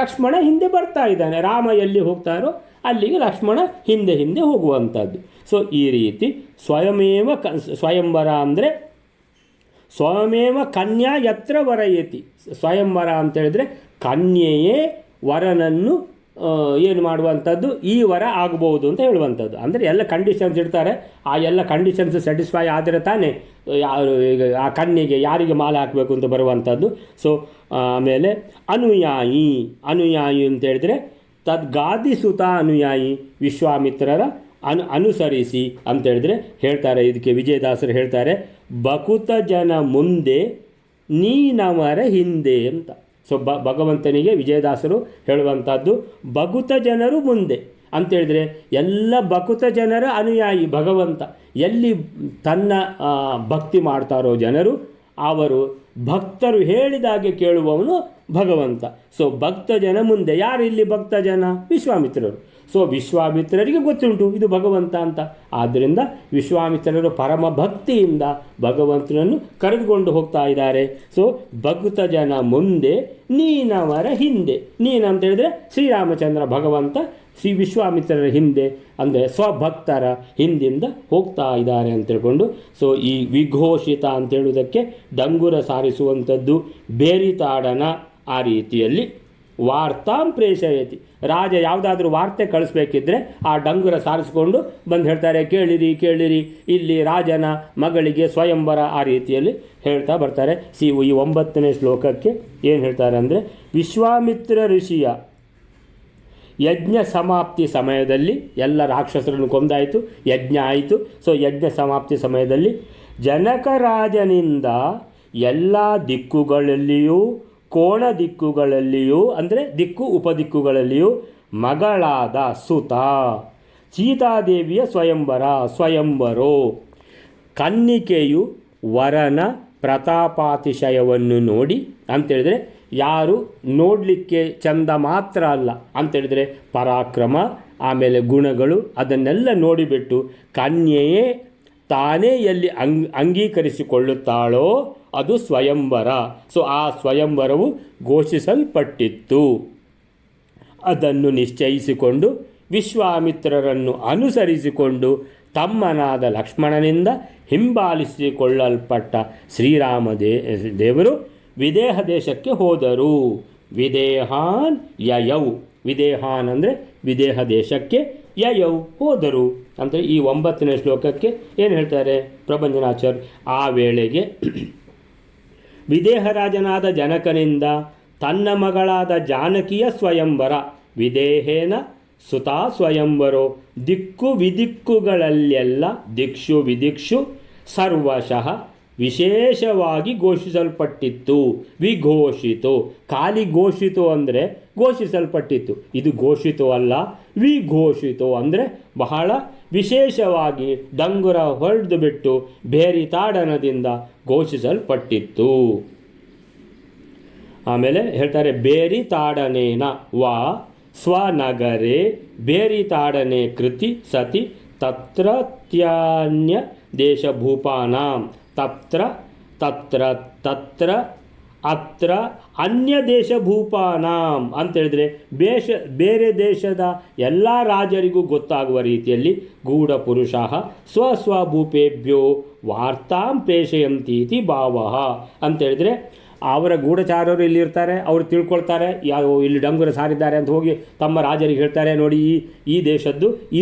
ಲಕ್ಷ್ಮಣ ಹಿಂದೆ ಬರ್ತಾ ಇದ್ದಾನೆ, ರಾಮ ಎಲ್ಲಿ ಹೋಗ್ತಾರೋ ಅಲ್ಲಿಗೆ ಲಕ್ಷ್ಮಣ ಹಿಂದೆ ಹೋಗುವಂಥದ್ದು. ಸೊ ಈ ರೀತಿ ಸ್ವಯಂವರ ಅಂದರೆ ಸ್ವಯಮೇವ ಕನ್ಯಾ ಯತ್ರ ವರಯತಿ. ಸ್ವಯಂವರ ಅಂತೇಳಿದರೆ ಕನ್ಯೆಯೇ ವರನನ್ನು ಏನು ಮಾಡುವಂಥದ್ದು ಈ ವರ ಆಗ್ಬೋದು ಅಂತ ಹೇಳುವಂಥದ್ದು. ಅಂದರೆ ಎಲ್ಲ ಕಂಡೀಷನ್ಸ್ ಇಡ್ತಾರೆ, ಆ ಎಲ್ಲ ಕಂಡೀಷನ್ಸ್ ಸ್ಯಾಟಿಸ್ಫೈ ಆದರೆ ತಾನೇ ಈಗ ಆ ಕಣ್ಣಿಗೆ ಯಾರಿಗೆ ಮಾಲೆ ಹಾಕಬೇಕು ಅಂತ ಬರುವಂಥದ್ದು. ಸೊ ಆಮೇಲೆ ಅನುಯಾಯಿ ಅಂತ ಹೇಳಿದರೆ ತದ್ಗಾದಿಸುತ ಅನುಯಾಯಿ, ವಿಶ್ವಾಮಿತ್ರರ ಅನುಸರಿಸಿ ಅಂತ ಹೇಳಿದ್ರೆ ಹೇಳ್ತಾರೆ. ಇದಕ್ಕೆ ವಿಜಯದಾಸರು ಹೇಳ್ತಾರೆ, ಬಕುತ ಜನ ಮುಂದೆ ನೀನವರ ಹಿಂದೆ ಅಂತ. ಸೊ ಭಗವಂತನಿಗೆ ವಿಜಯದಾಸರು ಹೇಳುವಂಥದ್ದು ಬಕುತ ಜನರು ಮುಂದೆ ಅಂತೇಳಿದರೆ ಎಲ್ಲ ಬಕುತ ಜನರ ಅನುಯಾಯಿ ಭಗವಂತ. ಎಲ್ಲಿ ತನ್ನ ಭಕ್ತಿ ಮಾಡ್ತಾರೋ ಜನರು, ಅವರು ಭಕ್ತರು ಹೇಳಿದಾಗೆ ಕೇಳುವವನು ಭಗವಂತ. ಸೊ ಭಕ್ತ ಜನ ಮುಂದೆ. ಯಾರು ಇಲ್ಲಿ ಭಕ್ತ ಜನ? ವಿಶ್ವಾಮಿತ್ರರು. ಸೊ ವಿಶ್ವಾಮಿತ್ರರಿಗೆ ಗೊತ್ತುಂಟು ಇದು ಭಗವಂತ ಅಂತ. ಆದ್ದರಿಂದ ವಿಶ್ವಾಮಿತ್ರರು ಪರಮ ಭಕ್ತಿಯಿಂದ ಭಗವಂತನನ್ನು ಕರೆದುಕೊಂಡು ಹೋಗ್ತಾ ಇದ್ದಾರೆ. ಸೊ ಭಕ್ತ ಜನ ಮುಂದೆ ನೀನವರ ಹಿಂದೆ. ಅಂತ ಹೇಳಿದ್ರೆ ಶ್ರೀರಾಮಚಂದ್ರ ಭಗವಂತ ವಿಶ್ವಾಮಿತ್ರರ ಹಿಂದೆ ಅಂದರೆ ಸ್ವಭಕ್ತರ ಹಿಂದಿಂದ ಹೋಗ್ತಾ ಇದ್ದಾರೆ ಅಂತ ತಿಳ್ಕೊಂಡು. ಸೊ ಈ ವಿಘೋಷಿತ ಅಂತೇಳುವುದಕ್ಕೆ ಡಂಗುರ ಸಾರಿಸುವಂಥದ್ದು, ಬೇರಿತಾಡನ ಆ ರೀತಿಯಲ್ಲಿ ವಾರ್ತಾಂ ಪ್ರೇಷಯತಿ. ರಾಜ ಯಾವುದಾದ್ರೂ ವಾರ್ತೆ ಕಳಿಸ್ಬೇಕಿದ್ರೆ ಆ ಡಂಗುರ ಸಾರಿಸಿಕೊಂಡು ಬಂದು ಹೇಳ್ತಾರೆ, ಕೇಳಿರಿ ಇಲ್ಲಿ ರಾಜನ ಮಗಳಿಗೆ ಸ್ವಯಂವರ, ಆ ರೀತಿಯಲ್ಲಿ ಹೇಳ್ತಾ ಬರ್ತಾರೆ. ಈ 9ನೇ ಶ್ಲೋಕಕ್ಕೆ ಏನು ಹೇಳ್ತಾರೆ ಅಂದರೆ, ವಿಶ್ವಾಮಿತ್ರ ಋಷಿಯ ಯಜ್ಞ ಸಮಾಪ್ತಿ ಸಮಯದಲ್ಲಿ ಎಲ್ಲ ರಾಕ್ಷಸರನ್ನು ಕೊಂದಾಯಿತು, ಯಜ್ಞ ಆಯಿತು. ಸೊ ಯಜ್ಞ ಸಮಾಪ್ತಿ ಸಮಯದಲ್ಲಿ ಜನಕರಾಜನಿಂದ ಎಲ್ಲ ದಿಕ್ಕುಗಳಲ್ಲಿಯೂ ಕೋಣ ದಿಕ್ಕುಗಳಲ್ಲಿಯೂ ಅಂದರೆ ದಿಕ್ಕು ಉಪದಿಕ್ಕುಗಳಲ್ಲಿಯೂ ಮಗಳಾದ ಸುತ ಸೀತಾದೇವಿಯ ಸ್ವಯಂವರೋ. ಕನ್ನಿಕೆಯು ವರನ ಪ್ರತಾಪಾತಿಶಯವನ್ನು ನೋಡಿ ಅಂತೇಳಿದರೆ ಯಾರು ನೋಡಲಿಕ್ಕೆ ಚಂದ ಮಾತ್ರ ಅಲ್ಲ ಅಂತೇಳಿದರೆ ಪರಾಕ್ರಮ ಆಮೇಲೆ ಗುಣಗಳು ಅದನ್ನೆಲ್ಲ ನೋಡಿಬಿಟ್ಟು ಕನ್ಯೆಯೇ ತಾನೇ ಎಲ್ಲಿ ಅಂಗೀಕರಿಸಿಕೊಳ್ಳುತ್ತಾಳೋ ಅದು ಸ್ವಯಂವರ. ಸೊ ಆ ಸ್ವಯಂವರವು ಘೋಷಿಸಲ್ಪಟ್ಟಿತ್ತು. ಅದನ್ನು ನಿಶ್ಚಯಿಸಿಕೊಂಡು ವಿಶ್ವಾಮಿತ್ರರನ್ನು ಅನುಸರಿಸಿಕೊಂಡು ತಮ್ಮನಾದ ಲಕ್ಷ್ಮಣನಿಂದ ಹಿಂಬಾಲಿಸಿಕೊಳ್ಳಲ್ಪಟ್ಟ ಶ್ರೀರಾಮ ದೇವರು ವಿದೇಹ ದೇಶಕ್ಕೆ ಹೋದರು. ವಿದೇಹಾನ್ ಯಯೌ. ವಿದೇಹಾನ್ ಅಂದರೆ ವಿದೇಹ ದೇಶಕ್ಕೆ, ಯಯೌ ಹೋದರು ಅಂದರೆ ಈ 9ನೇ ಶ್ಲೋಕಕ್ಕೆ ಏನು ಹೇಳ್ತಾರೆ ಪ್ರಭಂಜನಾಚಾರ್ಯ, ಆ ವೇಳೆಗೆ ವಿದೇಹರಾಜನಾದ ಜನಕನಿಂದ ತನ್ನ ಮಗಳಾದ ಜಾನಕಿಯ ಸ್ವಯಂವರ, ವಿದೇಹೇನ ಸುತಾ ಸ್ವಯಂವರೋ, ದಿಕ್ಕು ವಿದಿಕ್ಕುಗಳಲ್ಲೆಲ್ಲ ದಿಕ್ಷು ವಿದಿಕ್ಷು ಸರ್ವಶಃ ವಿಶೇಷವಾಗಿ ಘೋಷಿಸಲ್ಪಟ್ಟಿತ್ತು. ವಿಘೋಷಿತು, ಖಾಲಿ ಘೋಷಿತು ಅಂದರೆ ಘೋಷಿಸಲ್ಪಟ್ಟಿತ್ತು, ಇದು ಘೋಷಿತು ಅಲ್ಲ, ವಿಘೋಷಿತು ಅಂದರೆ ಬಹಳ ವಿಶೇಷವಾಗಿ ಡಂಗುರ ಹೊಡೆದು ಬಿಟ್ಟು ಬೇರಿತಾಡನದಿಂದ ಘೋಷಿಸಲ್ಪಟ್ಟಿತ್ತು. ಆಮೇಲೆ ಹೇಳ್ತಾರೆ, ಬೇರಿತಾಡನೇನ ವಾ ಸ್ವನಗರೆ ಬೇರಿತಾಡನೆ ಕೃತಿ ಸತಿ ತತ್ರತ್ಯಾನ್ಯ ದೇಶಭೂಪಾನಾಂ ತತ್ರ ಅತ್ರ ಅನ್ಯ ದೇಶಭೂಪಾನಾಂ ಅಂತೇಳಿದರೆ ಬೇರೆ ದೇಶದ ಎಲ್ಲ ರಾಜರಿಗೂ ಗೊತ್ತಾಗುವ ರೀತಿಯಲ್ಲಿ ಗೂಢಪುರುಷ ಸ್ವಸ್ವಭೂಪೇಭ್ಯೋ ವಾರ್ತಾಂ ಪ್ರೇಷಯಂತೀತಿ ಭಾವಃ ಅಂತೇಳಿದರೆ ಅವರ ಗೂಢಚಾರರು ಇಲ್ಲಿರ್ತಾರೆ, ಅವರು ತಿಳ್ಕೊಳ್ತಾರೆ ಯಾವ ಇಲ್ಲಿ ಡಂಗುರ ಸಾರಿದ್ದಾರೆ ಅಂತ ಹೋಗಿ ತಮ್ಮ ರಾಜರಿಗೆ ಹೇಳ್ತಾರೆ, ನೋಡಿ ಈ ದೇಶದ್ದು ಈ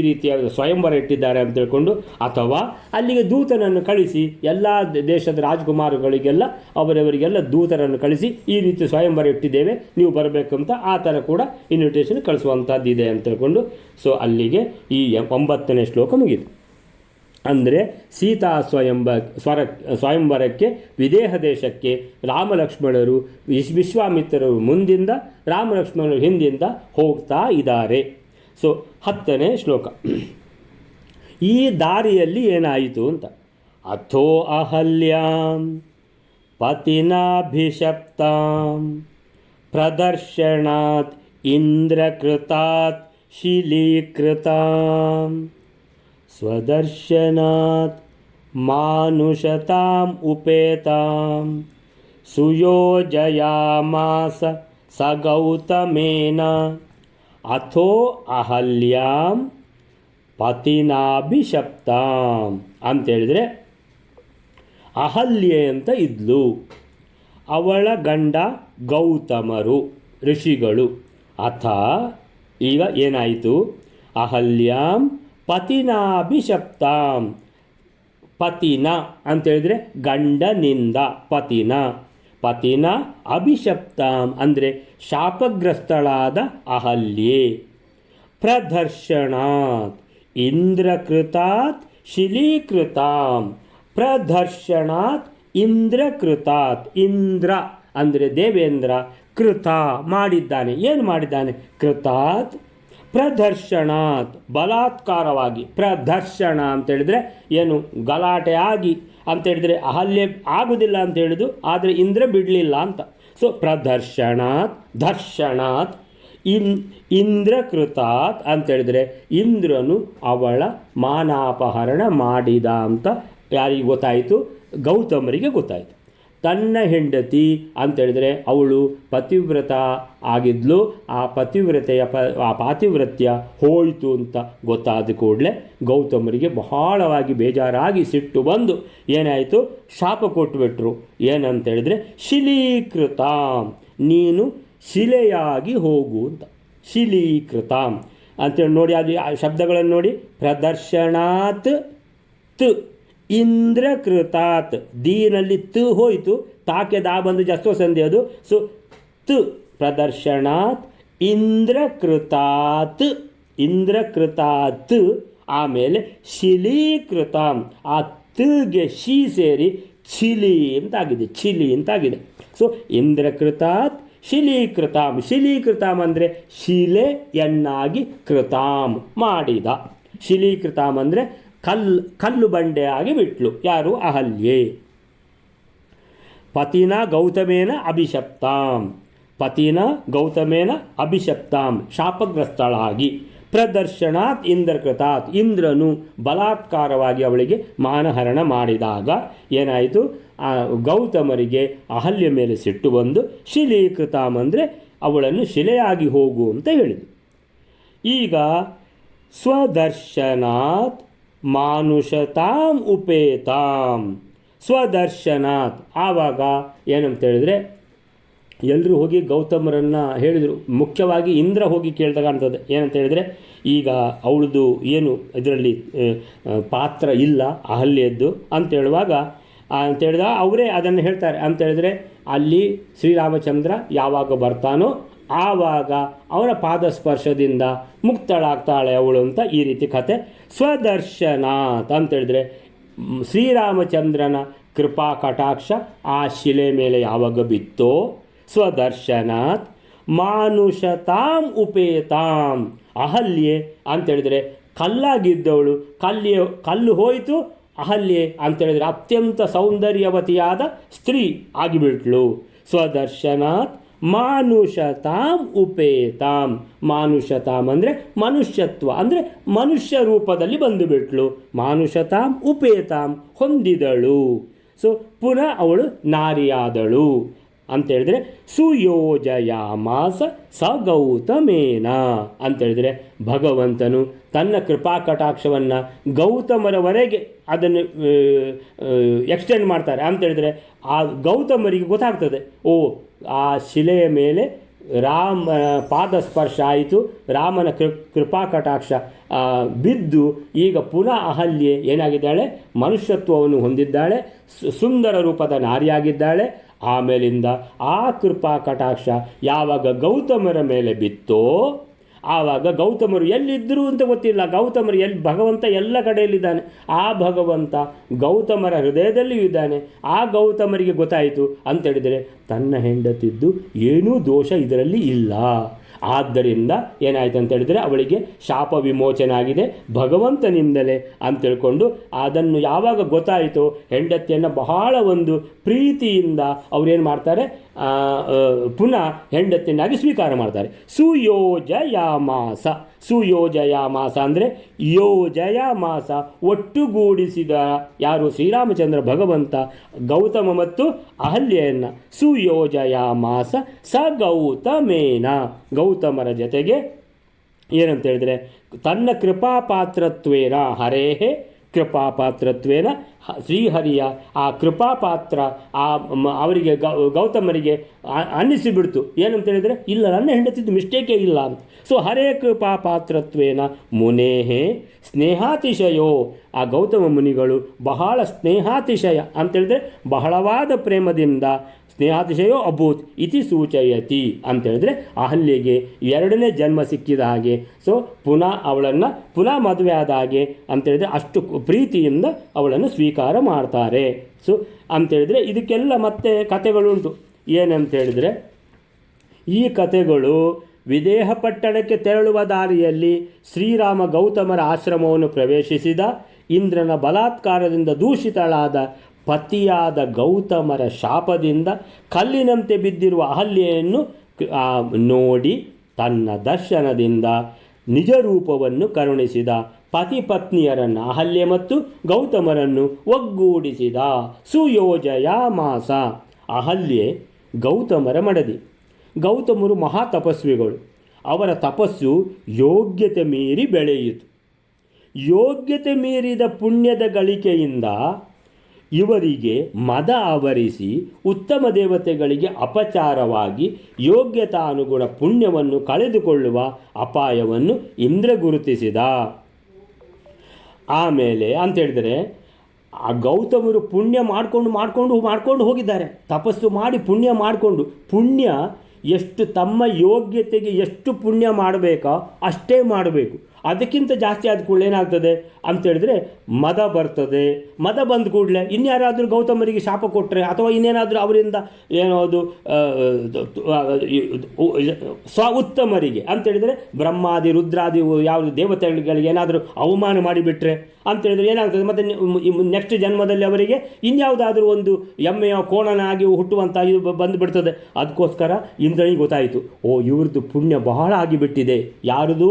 ರೀತಿಯ ಸ್ವಯಂವರ ಇಟ್ಟಿದ್ದಾರೆ ಅಂತ ತಿಳ್ಕೊಂಡು, ಅಥವಾ ಅಲ್ಲಿಗೆ ದೂತನನ್ನು ಕಳಿಸಿ ಎಲ್ಲ ದೇಶದ ರಾಜಕುಮಾರಗಳಿಗೆಲ್ಲ ಅವರವರಿಗೆಲ್ಲ ದೂತರನ್ನು ಕಳಿಸಿ ಈ ರೀತಿ ಸ್ವಯಂವರ ಇಟ್ಟಿದ್ದೇವೆ ನೀವು ಬರಬೇಕಂತ ಆ ಥರ ಕೂಡ ಇನ್ವಿಟೇಷನ್ ಕಳಿಸುವಂಥದ್ದು ಇದೆ ಅಂತ ತಿಳ್ಕೊಂಡು. ಸೊ ಅಲ್ಲಿಗೆ ಈ 9ನೇ ಶ್ಲೋಕ ಮುಗಿತು. ಅಂದರೆ ಸೀತಾ ಸ್ವಯಂವರಕ್ಕೆ ವಿದೇಹ ದೇಶಕ್ಕೆ ರಾಮಲಕ್ಷ್ಮಣರು ವಿಶ್ವಾಮಿತ್ರರು ಮುಂದಿಂದ ರಾಮಲಕ್ಷ್ಮಣರು ಹಿಂದಿಂದ ಹೋಗ್ತಾ ಇದ್ದಾರೆ. ಸೊ 10ನೇ ಶ್ಲೋಕ, ಈ ದಾರಿಯಲ್ಲಿ ಏನಾಯಿತು ಅಂತ. ಅಥೋ ಅಹಲ್ಯಾಂ ಪತಿನಾಭಿಷಪ್ತಾಂ ಪ್ರದರ್ಶನಾತ್ ಇಂದ್ರಕೃತಾತ್ ಶಿಲೀಕೃತಾಂ ಸ್ವದರ್ಶನಾತ್ ಮಾನುಷತಾಂ ಉಪೇತಾಂ ಸುಯೋಜಯಾಮಾಸ ಸ ಗೌತಮೇನ. ಅಥೋ ಅಹಲ್ಯಾಂ ಪತಿನಾಭಿಷಪ್ತಾಂ ಅಂತೇಳಿದರೆ ಅಹಲ್ಯೆ ಅಂತ ಇದ್ಲು, ಅವಳ ಗಂಡ ಗೌತಮರು ಋಷಿಗಳು, ಅಥ ಈಗ ಏನಾಯಿತು, ಅಹಲ್ಯಾಂ ಪತಿನಾಭಿಶಪ್ತಾಂ. ಪತಿನ ಅಂತೇಳಿದರೆ ಗಂಡನಿಂದ, ಪತಿನ ಅಭಿಶಪ್ತಾಂ ಅಂದರೆ ಶಾಪಗ್ರಸ್ತಳಾದ ಅಹಲ್ಯೆ. ಪ್ರದರ್ಶನಾತ್ ಇಂದ್ರಕೃತಾತ್ ಶಿಲೀಕೃತಾಂ. ಪ್ರದರ್ಶನಾತ್ ಇಂದ್ರಕೃತಾತ್, ಇಂದ್ರ ಅಂದರೆ ದೇವೇಂದ್ರ, ಕೃತ ಮಾಡಿದ್ದಾನೆ. ಏನು ಮಾಡಿದ್ದಾನೆ? ಕೃತಾತ್ ಪ್ರದರ್ಶನಾತ್ ಬಲಾತ್ಕಾರವಾಗಿ. ಪ್ರದರ್ಶನ ಅಂತೇಳಿದರೆ ಏನು? ಗಲಾಟೆ ಆಗಿ ಅಂತೇಳಿದರೆ ಅಹಲ್ಯೆ ಆಗುವುದಿಲ್ಲ ಅಂತ ಹೇಳಿದು, ಆದರೆ ಇಂದ್ರ ಬಿಡಲಿಲ್ಲ ಅಂತ. ಸೊ ಪ್ರದರ್ಶನಾತ್ ದರ್ಶನಾತ್ ಇಂದ್ರಕೃತಾತ್ ಅಂತೇಳಿದರೆ ಇಂದ್ರನು ಅವಳ ಮಾನಾಪಹರಣ ಮಾಡಿದ ಅಂತ ಯಾರಿಗೆ ಗೊತ್ತಾಯಿತು? ಗೌತಮರಿಗೆ ಗೊತ್ತಾಯಿತು. ತನ್ನ ಹೆಂಡತಿ ಅಂತೇಳಿದರೆ ಅವಳು ಪತಿವ್ರತ ಆಗಿದ್ಲು, ಆ ಪಾತಿವ್ರತ್ಯ ಹೋಯಿತು ಅಂತ ಗೊತ್ತಾದ ಕೂಡಲೇ ಗೌತಮರಿಗೆ ಬಹಳವಾಗಿ ಬೇಜಾರಾಗಿ ಸಿಟ್ಟು ಬಂದು ಏನಾಯಿತು? ಶಾಪ ಕೊಟ್ಟುಬಿಟ್ರು. ಏನಂತೇಳಿದರೆ ಶಿಲೀಕೃತಾಂ, ನೀನು ಶಿಲೆಯಾಗಿ ಹೋಗು ಅಂತ. ಶಿಲೀಕೃತಾಂ ಅಂತೇಳಿ ನೋಡಿ, ಅಲ್ಲಿ ಆ ಶಬ್ದಗಳನ್ನು ನೋಡಿ. ಪ್ರದರ್ಶನಾತ್ ತ್, ಇಂದ್ರಕೃತಾತ್, ದೀನಲ್ಲಿ ತ್ ಹೋಯಿತು, ತಾಕೆ ದಾ ಬಂದು ಜಸ್ವ ಸಂಧಿ ಅದು. ಸೊ ತ್ ಪ್ರದರ್ಶನಾತ್ ಇಂದ್ರಕೃತಾತ್ ಆಮೇಲೆ ಶಿಲೀಕೃತಾಂ, ಆ ತ್ಗೆ ಶಿ ಸೇರಿ ಚಿಲಿ ಅಂತಾಗಿದೆ. ಸೊ ಇಂದ್ರಕೃತಾತ್ ಶಿಲೀಕೃತಾಂ ಅಂದರೆ ಶಿಲೆಯನ್ನಾಗಿ ಕೃತಾಂ ಮಾಡಿದ. ಶಿಲೀಕೃತಾಂ ಅಂದರೆ ಕಲ್ಲು ಬಂಡೆಯಾಗಿ ಬಿಟ್ಲು. ಯಾರು? ಅಹಲ್ಯೆ. ಪತಿನ ಗೌತಮೇನ ಅಭಿಶಪ್ತಾಂ ಶಾಪಗ್ರಸ್ತಳಾಗಿ. ಪ್ರದರ್ಶನಾತ್ ಇಂದ್ರಕೃತಾತ್, ಇಂದ್ರನು ಬಲಾತ್ಕಾರವಾಗಿ ಅವಳಿಗೆ ಮಾನಹರಣ ಮಾಡಿದಾಗ ಏನಾಯಿತು? ಗೌತಮರಿಗೆ ಅಹಲ್ಯ ಮೇಲೆ ಸಿಟ್ಟು ಬಂದು ಶಿಲೀಕೃತಾಂ ಅಂದರೆ ಅವಳನ್ನು ಶಿಲೆಯಾಗಿ ಹೋಗು ಅಂತ ಹೇಳಿದರು. ಈಗ ಸ್ವದರ್ಶನಾತ್ ಮಾನುಷತಾಂ ಉಪೇತಾಂ. ಸ್ವದರ್ಶನಾತ್ ಆವಾಗ ಏನಂತ ಹೇಳಿದರೆ ಎಲ್ಲರೂ ಹೋಗಿ ಗೌತಮರನ್ನು ಹೇಳಿದರು. ಮುಖ್ಯವಾಗಿ ಇಂದ್ರ ಹೋಗಿ ಕೇಳಿದಾಗ ಕಾಣ್ತದೆ. ಏನಂತ ಹೇಳಿದರೆ, ಈಗ ಅವಳದು ಏನು ಇದರಲ್ಲಿ ಪಾತ್ರ ಇಲ್ಲ ಅಹಲ್ಯದ್ದು ಅಂತೇಳುವಾಗ ಅಂತೇಳಿದಾಗ ಅವರೇ ಅದನ್ನು ಹೇಳ್ತಾರೆ. ಅಂತೇಳಿದರೆ ಅಲ್ಲಿ ಶ್ರೀರಾಮಚಂದ್ರ ಯಾವಾಗ ಬರ್ತಾನೋ ಆವಾಗ ಅವನ ಪಾದಸ್ಪರ್ಶದಿಂದ ಮುಕ್ತಳಾಗ್ತಾಳೆ ಅವಳು ಅಂತ ಈ ರೀತಿ ಕಥೆ. ಸ್ವದರ್ಶನಾತ್ ಅಂತೇಳಿದರೆ ಶ್ರೀರಾಮಚಂದ್ರನ ಕೃಪಾ ಕಟಾಕ್ಷ ಆ ಶಿಲೆ ಮೇಲೆ ಯಾವಾಗ ಬಿತ್ತೋ, ಸ್ವದರ್ಶನಾತ್ ಮಾನುಷತಾಂ ಉಪೇತಾಂ. ಅಹಲ್ಯೆ ಅಂತೇಳಿದರೆ ಕಲ್ಲಾಗಿದ್ದವಳು, ಕಲ್ಲು ಹೋಯಿತು, ಅಹಲ್ಯೆ ಅಂತೇಳಿದರೆ ಅತ್ಯಂತ ಸೌಂದರ್ಯವತಿಯಾದ ಸ್ತ್ರೀ ಆಗಿಬಿಟ್ಲು. ಸ್ವದರ್ಶನಾತ್ ಮಾನುಷತಾಂ ಉಪೇತಾಂ. ಮಾನುಷತಾಂ ಅಂದರೆ ಮನುಷ್ಯತ್ವ, ಅಂದರೆ ಮನುಷ್ಯ ರೂಪದಲ್ಲಿ ಬಂದುಬಿಟ್ಲು. ಮಾನುಷತಾಂ ಉಪೇತಾಂ ಹೊಂದಿದಳು. ಸೊ ಪುನಃ ಅವಳು ನಾರಿಯಾದಳು ಅಂತೇಳಿದರೆ ಸುಯೋಜಯಾಮಾಸ ಸ ಗೌತಮೇನ ಅಂತೇಳಿದರೆ ಭಗವಂತನು ತನ್ನ ಕೃಪಾ ಕಟಾಕ್ಷವನ್ನು ಗೌತಮರವರೆಗೆ ಅದನ್ನು ಎಕ್ಸ್ಟೆಂಡ್ ಮಾಡ್ತಾರೆ. ಅಂತೇಳಿದರೆ ಆ ಗೌತಮರಿಗೆ ಗೊತ್ತಾಗ್ತದೆ, ಓ ಆ ಶಿಲೆಯ ಮೇಲೆ ರಾಮ ಪಾದಸ್ಪರ್ಶ ಆಯಿತು, ರಾಮನ ಕೃಪಾ ಕಟಾಕ್ಷ ಬಿದ್ದು ಈಗ ಪುನಃ ಅಹಲ್ಯೆ ಏನಾಗಿದ್ದಾಳೆ? ಮನುಷ್ಯತ್ವವನ್ನು ಹೊಂದಿದ್ದಾಳೆ, ಸುಂದರ ರೂಪದ ನಾರಿಯಾಗಿದ್ದಾಳೆ. ಆಮೇಲಿಂದ ಆ ಕೃಪಾ ಕಟಾಕ್ಷ ಯಾವಾಗ ಗೌತಮರ ಮೇಲೆ ಬಿತ್ತೋ ಆವಾಗ ಗೌತಮರು ಎಲ್ಲಿದ್ದರು ಅಂತ ಗೊತ್ತಿಲ್ಲ. ಗೌತಮರು ಭಗವಂತ ಎಲ್ಲ ಕಡೆಯಲ್ಲಿದ್ದಾನೆ. ಆ ಭಗವಂತ ಗೌತಮರ ಹೃದಯದಲ್ಲಿಯೂ ಇದ್ದಾನೆ. ಆ ಗೌತಮರಿಗೆ ಗೊತ್ತಾಯಿತು ಅಂತೇಳಿದರೆ ತನ್ನ ಹೆಂಡತಿದ್ದು ಏನೂ ದೋಷ ಇದರಲ್ಲಿ ಇಲ್ಲ. ಆದ್ದರಿಂದ ಏನಾಯಿತು ಅಂತೇಳಿದರೆ ಅವಳಿಗೆ ಶಾಪ ವಿಮೋಚನೆ ಆಗಿದೆ ಭಗವಂತನಿಂದಲೇ ಅಂತೇಳ್ಕೊಂಡು ಅದನ್ನು ಯಾವಾಗ ಗೊತ್ತಾಯಿತು ಹೆಂಡತಿಯನ್ನು ಬಹಳ ಒಂದು ಪ್ರೀತಿಯಿಂದ ಅವರೇನು ಮಾಡ್ತಾರೆ, ಪುನಃ ಹೆಂಡತಿಯನ್ನಾಗಿ ಸ್ವೀಕಾರ ಮಾಡ್ತಾರೆ. ಸುಯೋಜಯಾಮಾಸ ಅಂದರೆ ಯೋಜಯಾಮಾಸ ಒಟ್ಟುಗೂಡಿಸಿದ ಯಾರು? ಶ್ರೀರಾಮಚಂದ್ರ ಭಗವಂತ ಗೌತಮ ಮತ್ತು ಅಹಲ್ಯೆಯನ್ನು. ಸುಯೋಜಯಾಮಾಸ ಸ ಗೌತಮೇನ, ಗೌತಮರ ಜೊತೆಗೆ ಏನಂತ ಹೇಳಿದರೆ ತನ್ನ ಕೃಪಾಪಾತ್ರತ್ವೇನ ಹರೇಹೇ ಕೃಪಾಪಾತ್ರತ್ವೇನ ಶ್ರೀಹರಿಯ ಆ ಕೃಪಾಪಾತ್ರ ಅವರಿಗೆ ಗೌತಮರಿಗೆ ಅನ್ನಿಸಿಬಿಡ್ತು. ಏನಂತ ಹೇಳಿದರೆ, ಇಲ್ಲ, ನನ್ನ ಹೆಂಡತಿದ್ದು ಮಿಸ್ಟೇಕೇ ಇಲ್ಲ ಅಂತ. ಸೊ ಹರೇ ಕೃಪಾಪಾತ್ರತ್ವೇನ ಮುನೇಹೇ ಸ್ನೇಹಾತಿಶಯೋ, ಆ ಗೌತಮ ಮುನಿಗಳು ಬಹಳ ಸ್ನೇಹಾತಿಶಯ ಅಂತೇಳಿದ್ರೆ ಬಹಳವಾದ ಪ್ರೇಮದಿಂದ ಸ್ನೇಹಾತಿಶಯೋ ಅಭೂತ್ ಇತಿ ಸೂಚಯತಿ ಅಂತೇಳಿದ್ರೆ ಅಹಲ್ಯೆಗೆ ಎರಡನೇ ಜನ್ಮ ಸಿಕ್ಕಿದ ಹಾಗೆ. ಸೊ ಅವಳನ್ನು ಪುನಃ ಮದುವೆ ಆದ ಹಾಗೆ ಅಂತೇಳಿದರೆ ಅಷ್ಟು ಪ್ರೀತಿಯಿಂದ ಅವಳನ್ನು ಸ್ವೀಕಾರ ಮಾಡ್ತಾರೆ. ಸೊ ಅಂತೇಳಿದರೆ ಇದಕ್ಕೆಲ್ಲ ಮತ್ತೆ ಕಥೆಗಳುಂಟು. ಏನಂತೇಳಿದರೆ, ಈ ಕಥೆಗಳು ವಿದೇಹ ಪಟ್ಟಣಕ್ಕೆ ತೆರಳುವ ದಾರಿಯಲ್ಲಿ ಶ್ರೀರಾಮ ಗೌತಮರ ಆಶ್ರಮವನ್ನು ಪ್ರವೇಶಿಸಿದ ಇಂದ್ರನ ಬಲಾತ್ಕಾರದಿಂದ ದೂಷಿತಳಾದ ಪತಿಯಾದ ಗೌತಮರ ಶಾಪದಿಂದ ಕಲ್ಲಿನಂತೆ ಬಿದ್ದಿರುವ ಅಹಲ್ಯೆಯನ್ನು ನೋಡಿ ತನ್ನ ದರ್ಶನದಿಂದ ನಿಜ ರೂಪವನ್ನು ಕರುಣಿಸಿದ ಪತಿಪತ್ನಿಯರನ್ನು ಅಹಲ್ಯೆ ಮತ್ತು ಗೌತಮರನ್ನು ಒಗ್ಗೂಡಿಸಿದ. ಸುಯೋಜಯಾಮಾಸ, ಅಹಲ್ಯೆ ಗೌತಮರ ಮಡದಿ. ಗೌತಮರು ಮಹಾ ತಪಸ್ವಿಗಳು. ಅವರ ತಪಸ್ಸು ಯೋಗ್ಯತೆ ಮೀರಿ ಬೆಳೆಯಿತು. ಯೋಗ್ಯತೆ ಮೀರಿದ ಪುಣ್ಯದ ಗಳಿಕೆಯಿಂದ ಇವರಿಗೆ ಮದ ಆವರಿಸಿ ಉತ್ತಮ ದೇವತೆಗಳಿಗೆ ಅಪಚಾರವಾಗಿ ಯೋಗ್ಯತಾನುಗುಣ ಪುಣ್ಯವನ್ನು ಕಳೆದುಕೊಳ್ಳುವ ಅಪಾಯವನ್ನು ಇಂದ್ರ ಗುರುತಿಸಿದ. ಆಮೇಲೆ ಅಂತೇಳಿದರೆ, ಆ ಗೌತಮರು ಪುಣ್ಯ ಮಾಡ್ಕೊಂಡು ಹೋಗಿದ್ದಾರೆ. ತಪಸ್ಸು ಮಾಡಿ ಪುಣ್ಯ ಮಾಡಿಕೊಂಡು, ಪುಣ್ಯ ಎಷ್ಟು ತಮ್ಮ ಯೋಗ್ಯತೆಗೆ ಎಷ್ಟು ಪುಣ್ಯ ಮಾಡಬೇಕೋ ಅಷ್ಟೇ ಮಾಡಬೇಕು. ಅದಕ್ಕಿಂತ ಜಾಸ್ತಿ ಆದ ಕೂಡಲೇ ಏನಾಗ್ತದೆ ಅಂತೇಳಿದ್ರೆ ಮದ ಬರ್ತದೆ. ಮದ ಬಂದ ಕೂಡಲೇ ಇನ್ಯಾರಾದರೂ ಗೌತಮರಿಗೆ ಶಾಪ ಕೊಟ್ಟರೆ ಅಥವಾ ಇನ್ನೇನಾದರೂ ಅವರಿಂದ ಏನೋದು ಉತ್ತಮರಿಗೆ ಅಂತೇಳಿದರೆ ಬ್ರಹ್ಮಾದಿ ರುದ್ರಾದಿ ಯಾವ ದೇವತೆಗಳಿಗೆ ಏನಾದರೂ ಅವಮಾನ ಮಾಡಿಬಿಟ್ರೆ ಅಂತೇಳಿದರೆ ಏನಾಗ್ತದೆ, ಮತ್ತು ನೆಕ್ಸ್ಟ್ ಜನ್ಮದಲ್ಲಿ ಅವರಿಗೆ ಇನ್ಯಾವುದಾದ್ರೂ ಒಂದು ಎಮ್ಮೆಯ ಕೋಣನಾಗಿ ಹುಟ್ಟುವಂಥ ಇದು ಬಂದುಬಿಡ್ತದೆ. ಅದಕ್ಕೋಸ್ಕರ ಇಂದ್ರನಿಗೆ ಗೊತ್ತಾಯಿತು, ಇವ್ರದ್ದು ಪುಣ್ಯ ಬಹಳ ಆಗಿಬಿಟ್ಟಿದೆ. ಯಾರದು?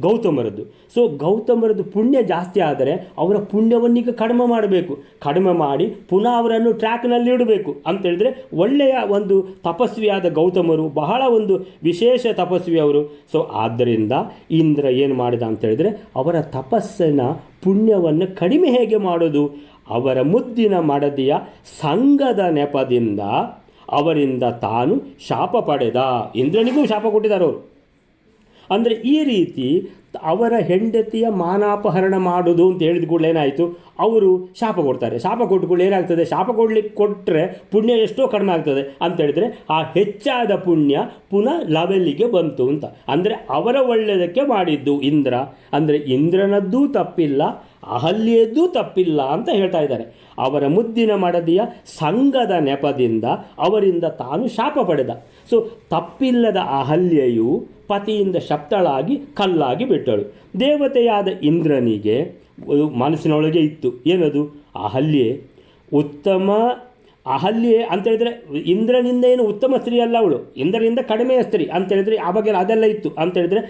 ಗೌತಮರದ್ದು. ಸೊ ಗೌತಮರದ್ದು ಪುಣ್ಯ ಜಾಸ್ತಿ ಆದರೆ ಅವರ ಪುಣ್ಯವನ್ನೀಗ ಕಡಿಮೆ ಮಾಡಬೇಕು. ಕಡಿಮೆ ಮಾಡಿ ಪುನಃ ಅವರನ್ನು ಟ್ರ್ಯಾಕ್ನಲ್ಲಿ ಇಡಬೇಕು ಅಂತೇಳಿದರೆ, ಒಳ್ಳೆಯ ಒಂದು ತಪಸ್ವಿಯಾದ ಗೌತಮರು ಬಹಳ ಒಂದು ವಿಶೇಷ ತಪಸ್ವಿ ಅವರು. ಸೊ ಆದ್ದರಿಂದ ಇಂದ್ರ ಏನು ಮಾಡಿದ ಅಂತೇಳಿದರೆ, ಅವರ ತಪಸ್ಸಿನ ಪುಣ್ಯವನ್ನು ಕಡಿಮೆ ಹೇಗೆ ಮಾಡೋದು? ಅವರ ಮುದ್ದಿನ ಮಡದಿಯ ಸಂಘದ ನೆಪದಿಂದ ಅವರಿಂದ ತಾನು ಶಾಪ ಪಡೆದ. ಇಂದ್ರನಿಗೂ ಶಾಪ ಕೊಟ್ಟಿದ್ದಾರೆ ಅವರು. ಅಂದರೆ ಈ ರೀತಿ ಅವರ ಹೆಂಡತಿಯ ಮಾನಾಪಹರಣ ಮಾಡೋದು ಅಂತ ಹೇಳಿದ ಕೂಡಲೇ ಏನಾಯಿತು, ಅವರು ಶಾಪ ಕೊಡ್ತಾರೆ. ಶಾಪ ಕೊಟ್ಟುಕೊಳ್ಳಿ ಏನಾಗ್ತದೆ, ಶಾಪ ಕೊಟ್ಟರೆ ಪುಣ್ಯ ಎಷ್ಟೋ ಕಡಿಮೆ ಆಗ್ತದೆ ಅಂತೇಳಿದರೆ ಆ ಹೆಚ್ಚಾದ ಪುಣ್ಯ ಪುನಃ ಲೆವೆಲ್ಲಿಗೆ ಬಂತು ಅಂತ. ಅಂದರೆ ಅವರ ಒಳ್ಳೆಯದಕ್ಕೆ ಮಾಡಿದ್ದು ಇಂದ್ರ. ಅಂದರೆ ಇಂದ್ರನದ್ದೂ ತಪ್ಪಿಲ್ಲ, ಅಹಲ್ಯೆಯದ್ದೂ ತಪ್ಪಿಲ್ಲ ಅಂತ ಹೇಳ್ತಾ ಇದ್ದಾರೆ. ಅವರ ಮುದ್ದಿನ ಮಡದಿಯ ಸಂಘದ ನೆಪದಿಂದ ಅವರಿಂದ ತಾನು ಶಾಪ ಪಡೆದ. ಸೊ ತಪ್ಪಿಲ್ಲದ ಅಹಲ್ಯೆಯು ಪತಿಯಿಂದ ಶಪ್ತಳಾಗಿ ಕಲ್ಲಾಗಿ ಬಿಟ್ಟಳು. ದೇವತೆಯಾದ ಇಂದ್ರನಿಗೆ ಮನಸ್ಸಿನೊಳಗೆ ಇತ್ತು, ಏನದು? ಅಹಲ್ಯೆ ಅಂತೇಳಿದರೆ ಇಂದ್ರನಿಂದ ಏನು ಉತ್ತಮ ಸ್ತ್ರೀ ಅಲ್ಲ ಅವಳು, ಇಂದ್ರನಿಂದ ಕಡಿಮೆಯ ಸ್ತ್ರೀ ಅಂತೇಳಿದರೆ ಆವಾಗ ಅದೆಲ್ಲ ಇತ್ತು ಅಂತೇಳಿದರೆ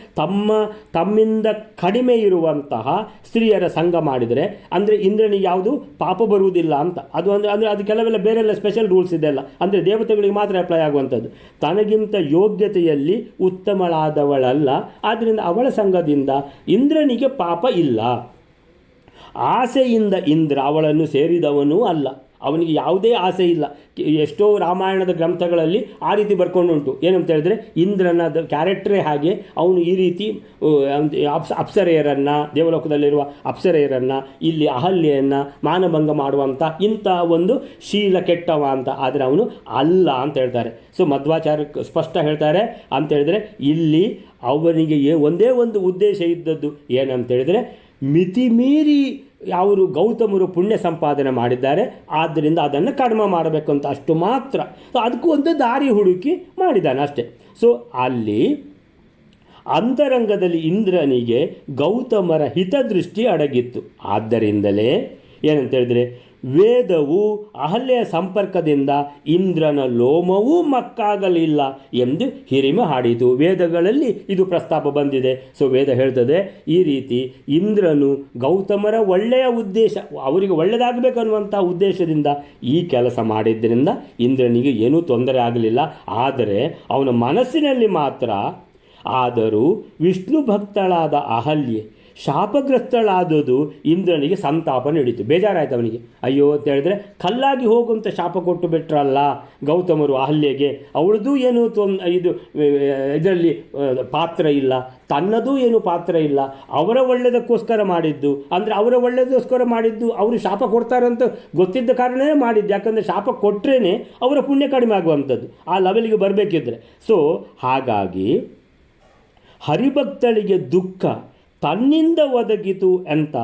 ತಮ್ಮಿಂದ ಕಡಿಮೆ ಇರುವಂತಹ ಸ್ತ್ರೀಯರ ಸಂಘ ಮಾಡಿದರೆ ಅಂದರೆ ಇಂದ್ರನಿಗೆ ಯಾವುದು ಪಾಪ ಬರುವುದಿಲ್ಲ ಅಂತ. ಅಂದರೆ ಅದು ಕೆಲವೆಲ್ಲ ಬೇರೆಲ್ಲ ಸ್ಪೆಷಲ್ ರೂಲ್ಸ್ ಇದೆಲ್ಲ, ಅಂದರೆ ದೇವತೆಗಳಿಗೆ ಮಾತ್ರ ಅಪ್ಲೈ ಆಗುವಂಥದ್ದು. ತನಗಿಂತ ಯೋಗ್ಯತೆಯಲ್ಲಿ ಉತ್ತಮಳಾದವಳಲ್ಲ, ಆದ್ದರಿಂದ ಅವಳ ಸಂಘದಿಂದ ಇಂದ್ರನಿಗೆ ಪಾಪ ಇಲ್ಲ. ಆಸೆಯಿಂದ ಇಂದ್ರ ಅವಳನ್ನು ಸೇರಿದವನೂ ಅಲ್ಲ, ಅವನಿಗೆ ಯಾವುದೇ ಆಸೆ ಇಲ್ಲ. ಎಷ್ಟೋ ರಾಮಾಯಣದ ಗ್ರಂಥಗಳಲ್ಲಿ ಆ ರೀತಿ ಬರ್ಕೊಂಡುಂಟು. ಏನಂತ ಹೇಳಿದ್ರೆ, ಇಂದ್ರನ ಕ್ಯಾರೆಕ್ಟ್ರೇ ಹಾಗೆ. ಅವನು ಈ ರೀತಿ ಅಪ್ಸರೆಯರನ್ನು, ದೇವಲೋಕದಲ್ಲಿರುವ ಅಪ್ಸರೆಯರನ್ನು, ಇಲ್ಲಿ ಅಹಲ್ಯೆಯನ್ನು ಮಾನಭಂಗ ಮಾಡುವಂಥ ಇಂಥ ಒಂದು ಶೀಲ ಕೆಟ್ಟವ ಅಂತ. ಆದರೆ ಅವನು ಅಲ್ಲ ಅಂತ ಹೇಳ್ತಾರೆ. ಸೊ ಮಧ್ವಾಚಾರ್ಯ ಸ್ಪಷ್ಟ ಹೇಳ್ತಾರೆ ಅಂತೇಳಿದರೆ, ಇಲ್ಲಿ ಅವನಿಗೆ ಒಂದೇ ಒಂದು ಉದ್ದೇಶ ಇದ್ದದ್ದು ಏನಂತೇಳಿದರೆ, ಮಿತಿಮೀರಿ ಅವರು ಗೌತಮರು ಪುಣ್ಯ ಸಂಪಾದನೆ ಮಾಡಿದ್ದಾರೆ, ಆದ್ದರಿಂದ ಅದನ್ನು ಕಡಿಮೆ ಮಾಡಬೇಕು ಅಂತ ಅಷ್ಟು ಮಾತ್ರ. ಸೊ ಅದಕ್ಕೂ ಒಂದು ದಾರಿ ಹುಡುಕಿ ಮಾಡಿದ್ದಾನೆ ಅಷ್ಟೆ. ಸೊ ಅಲ್ಲಿ ಅಂತರಂಗದಲ್ಲಿ ಇಂದ್ರನಿಗೆ ಗೌತಮರ ಹಿತದೃಷ್ಟಿ ಅಡಗಿತ್ತು. ಆದ್ದರಿಂದಲೇ ಏನಂತೇಳಿದರೆ, ವೇದವು ಅಹಲ್ಯೆಯ ಸಂಪರ್ಕದಿಂದ ಇಂದ್ರನ ಲೋಮವೂ ಮಕ್ಕಾಗಲಿಲ್ಲ ಎಂದು ಹಿರಿಮೆ ಹಾಡಿತು. ವೇದಗಳಲ್ಲಿ ಇದು ಪ್ರಸ್ತಾಪ ಬಂದಿದೆ. ಸೊ ವೇದ ಹೇಳ್ತದೆ ಈ ರೀತಿ ಇಂದ್ರನು ಗೌತಮರ ಒಳ್ಳೆಯ ಉದ್ದೇಶ, ಅವರಿಗೆ ಒಳ್ಳೆಯದಾಗಬೇಕು ಅನ್ನುವಂಥ ಉದ್ದೇಶದಿಂದ ಈ ಕೆಲಸ ಮಾಡಿದ್ದರಿಂದ ಇಂದ್ರನಿಗೆ ಏನೂ ತೊಂದರೆ ಆಗಲಿಲ್ಲ. ಆದರೆ ಅವನ ಮನಸ್ಸಿನಲ್ಲಿ ಮಾತ್ರ, ಆದರೂ ವಿಷ್ಣು ಭಕ್ತಳಾದ ಅಹಲ್ಯೆ ಶಾಪಗ್ರಸ್ತಳಾದದು ಇಂದ್ರನಿಗೆ ಸಂತಾಪ ನಡೀತು. ಬೇಜಾರಾಯ್ತು ಅವನಿಗೆ. ಅಯ್ಯೋ ಅಂತ ಹೇಳಿದ್ರೆ, ಕಲ್ಲಾಗಿ ಹೋಗುವಂಥ ಶಾಪ ಕೊಟ್ಟು ಬಿಟ್ರಲ್ಲ ಗೌತಮರು ಅಹಲ್ಯೆಗೆ. ಅವಳದು ಏನು ಇದರಲ್ಲಿ ಪಾತ್ರ ಇಲ್ಲ, ತನ್ನದೂ ಏನು ಪಾತ್ರ ಇಲ್ಲ. ಅವರ ಒಳ್ಳೆಯದಕ್ಕೋಸ್ಕರ ಮಾಡಿದ್ದು, ಅಂದರೆ ಅವರ ಒಳ್ಳೆಯದಕ್ಕೋಸ್ಕರ ಮಾಡಿದ್ದು, ಅವರು ಶಾಪ ಕೊಡ್ತಾರೆ ಅಂತ ಗೊತ್ತಿದ್ದ ಕಾರಣವೇ ಮಾಡಿದ್ದು. ಯಾಕಂದರೆ ಶಾಪ ಕೊಟ್ಟರೆ ಅವರ ಪುಣ್ಯ ಕಡಿಮೆ ಆಗುವಂಥದ್ದು, ಆ ಲೆವೆಲಿಗೆ ಬರಬೇಕಿದ್ರೆ. ಸೊ ಹಾಗಾಗಿ ಹರಿಭಕ್ತಳಿಗೆ ದುಃಖ ತನ್ನಿಂದ ಒದಗಿತು ಅಂತ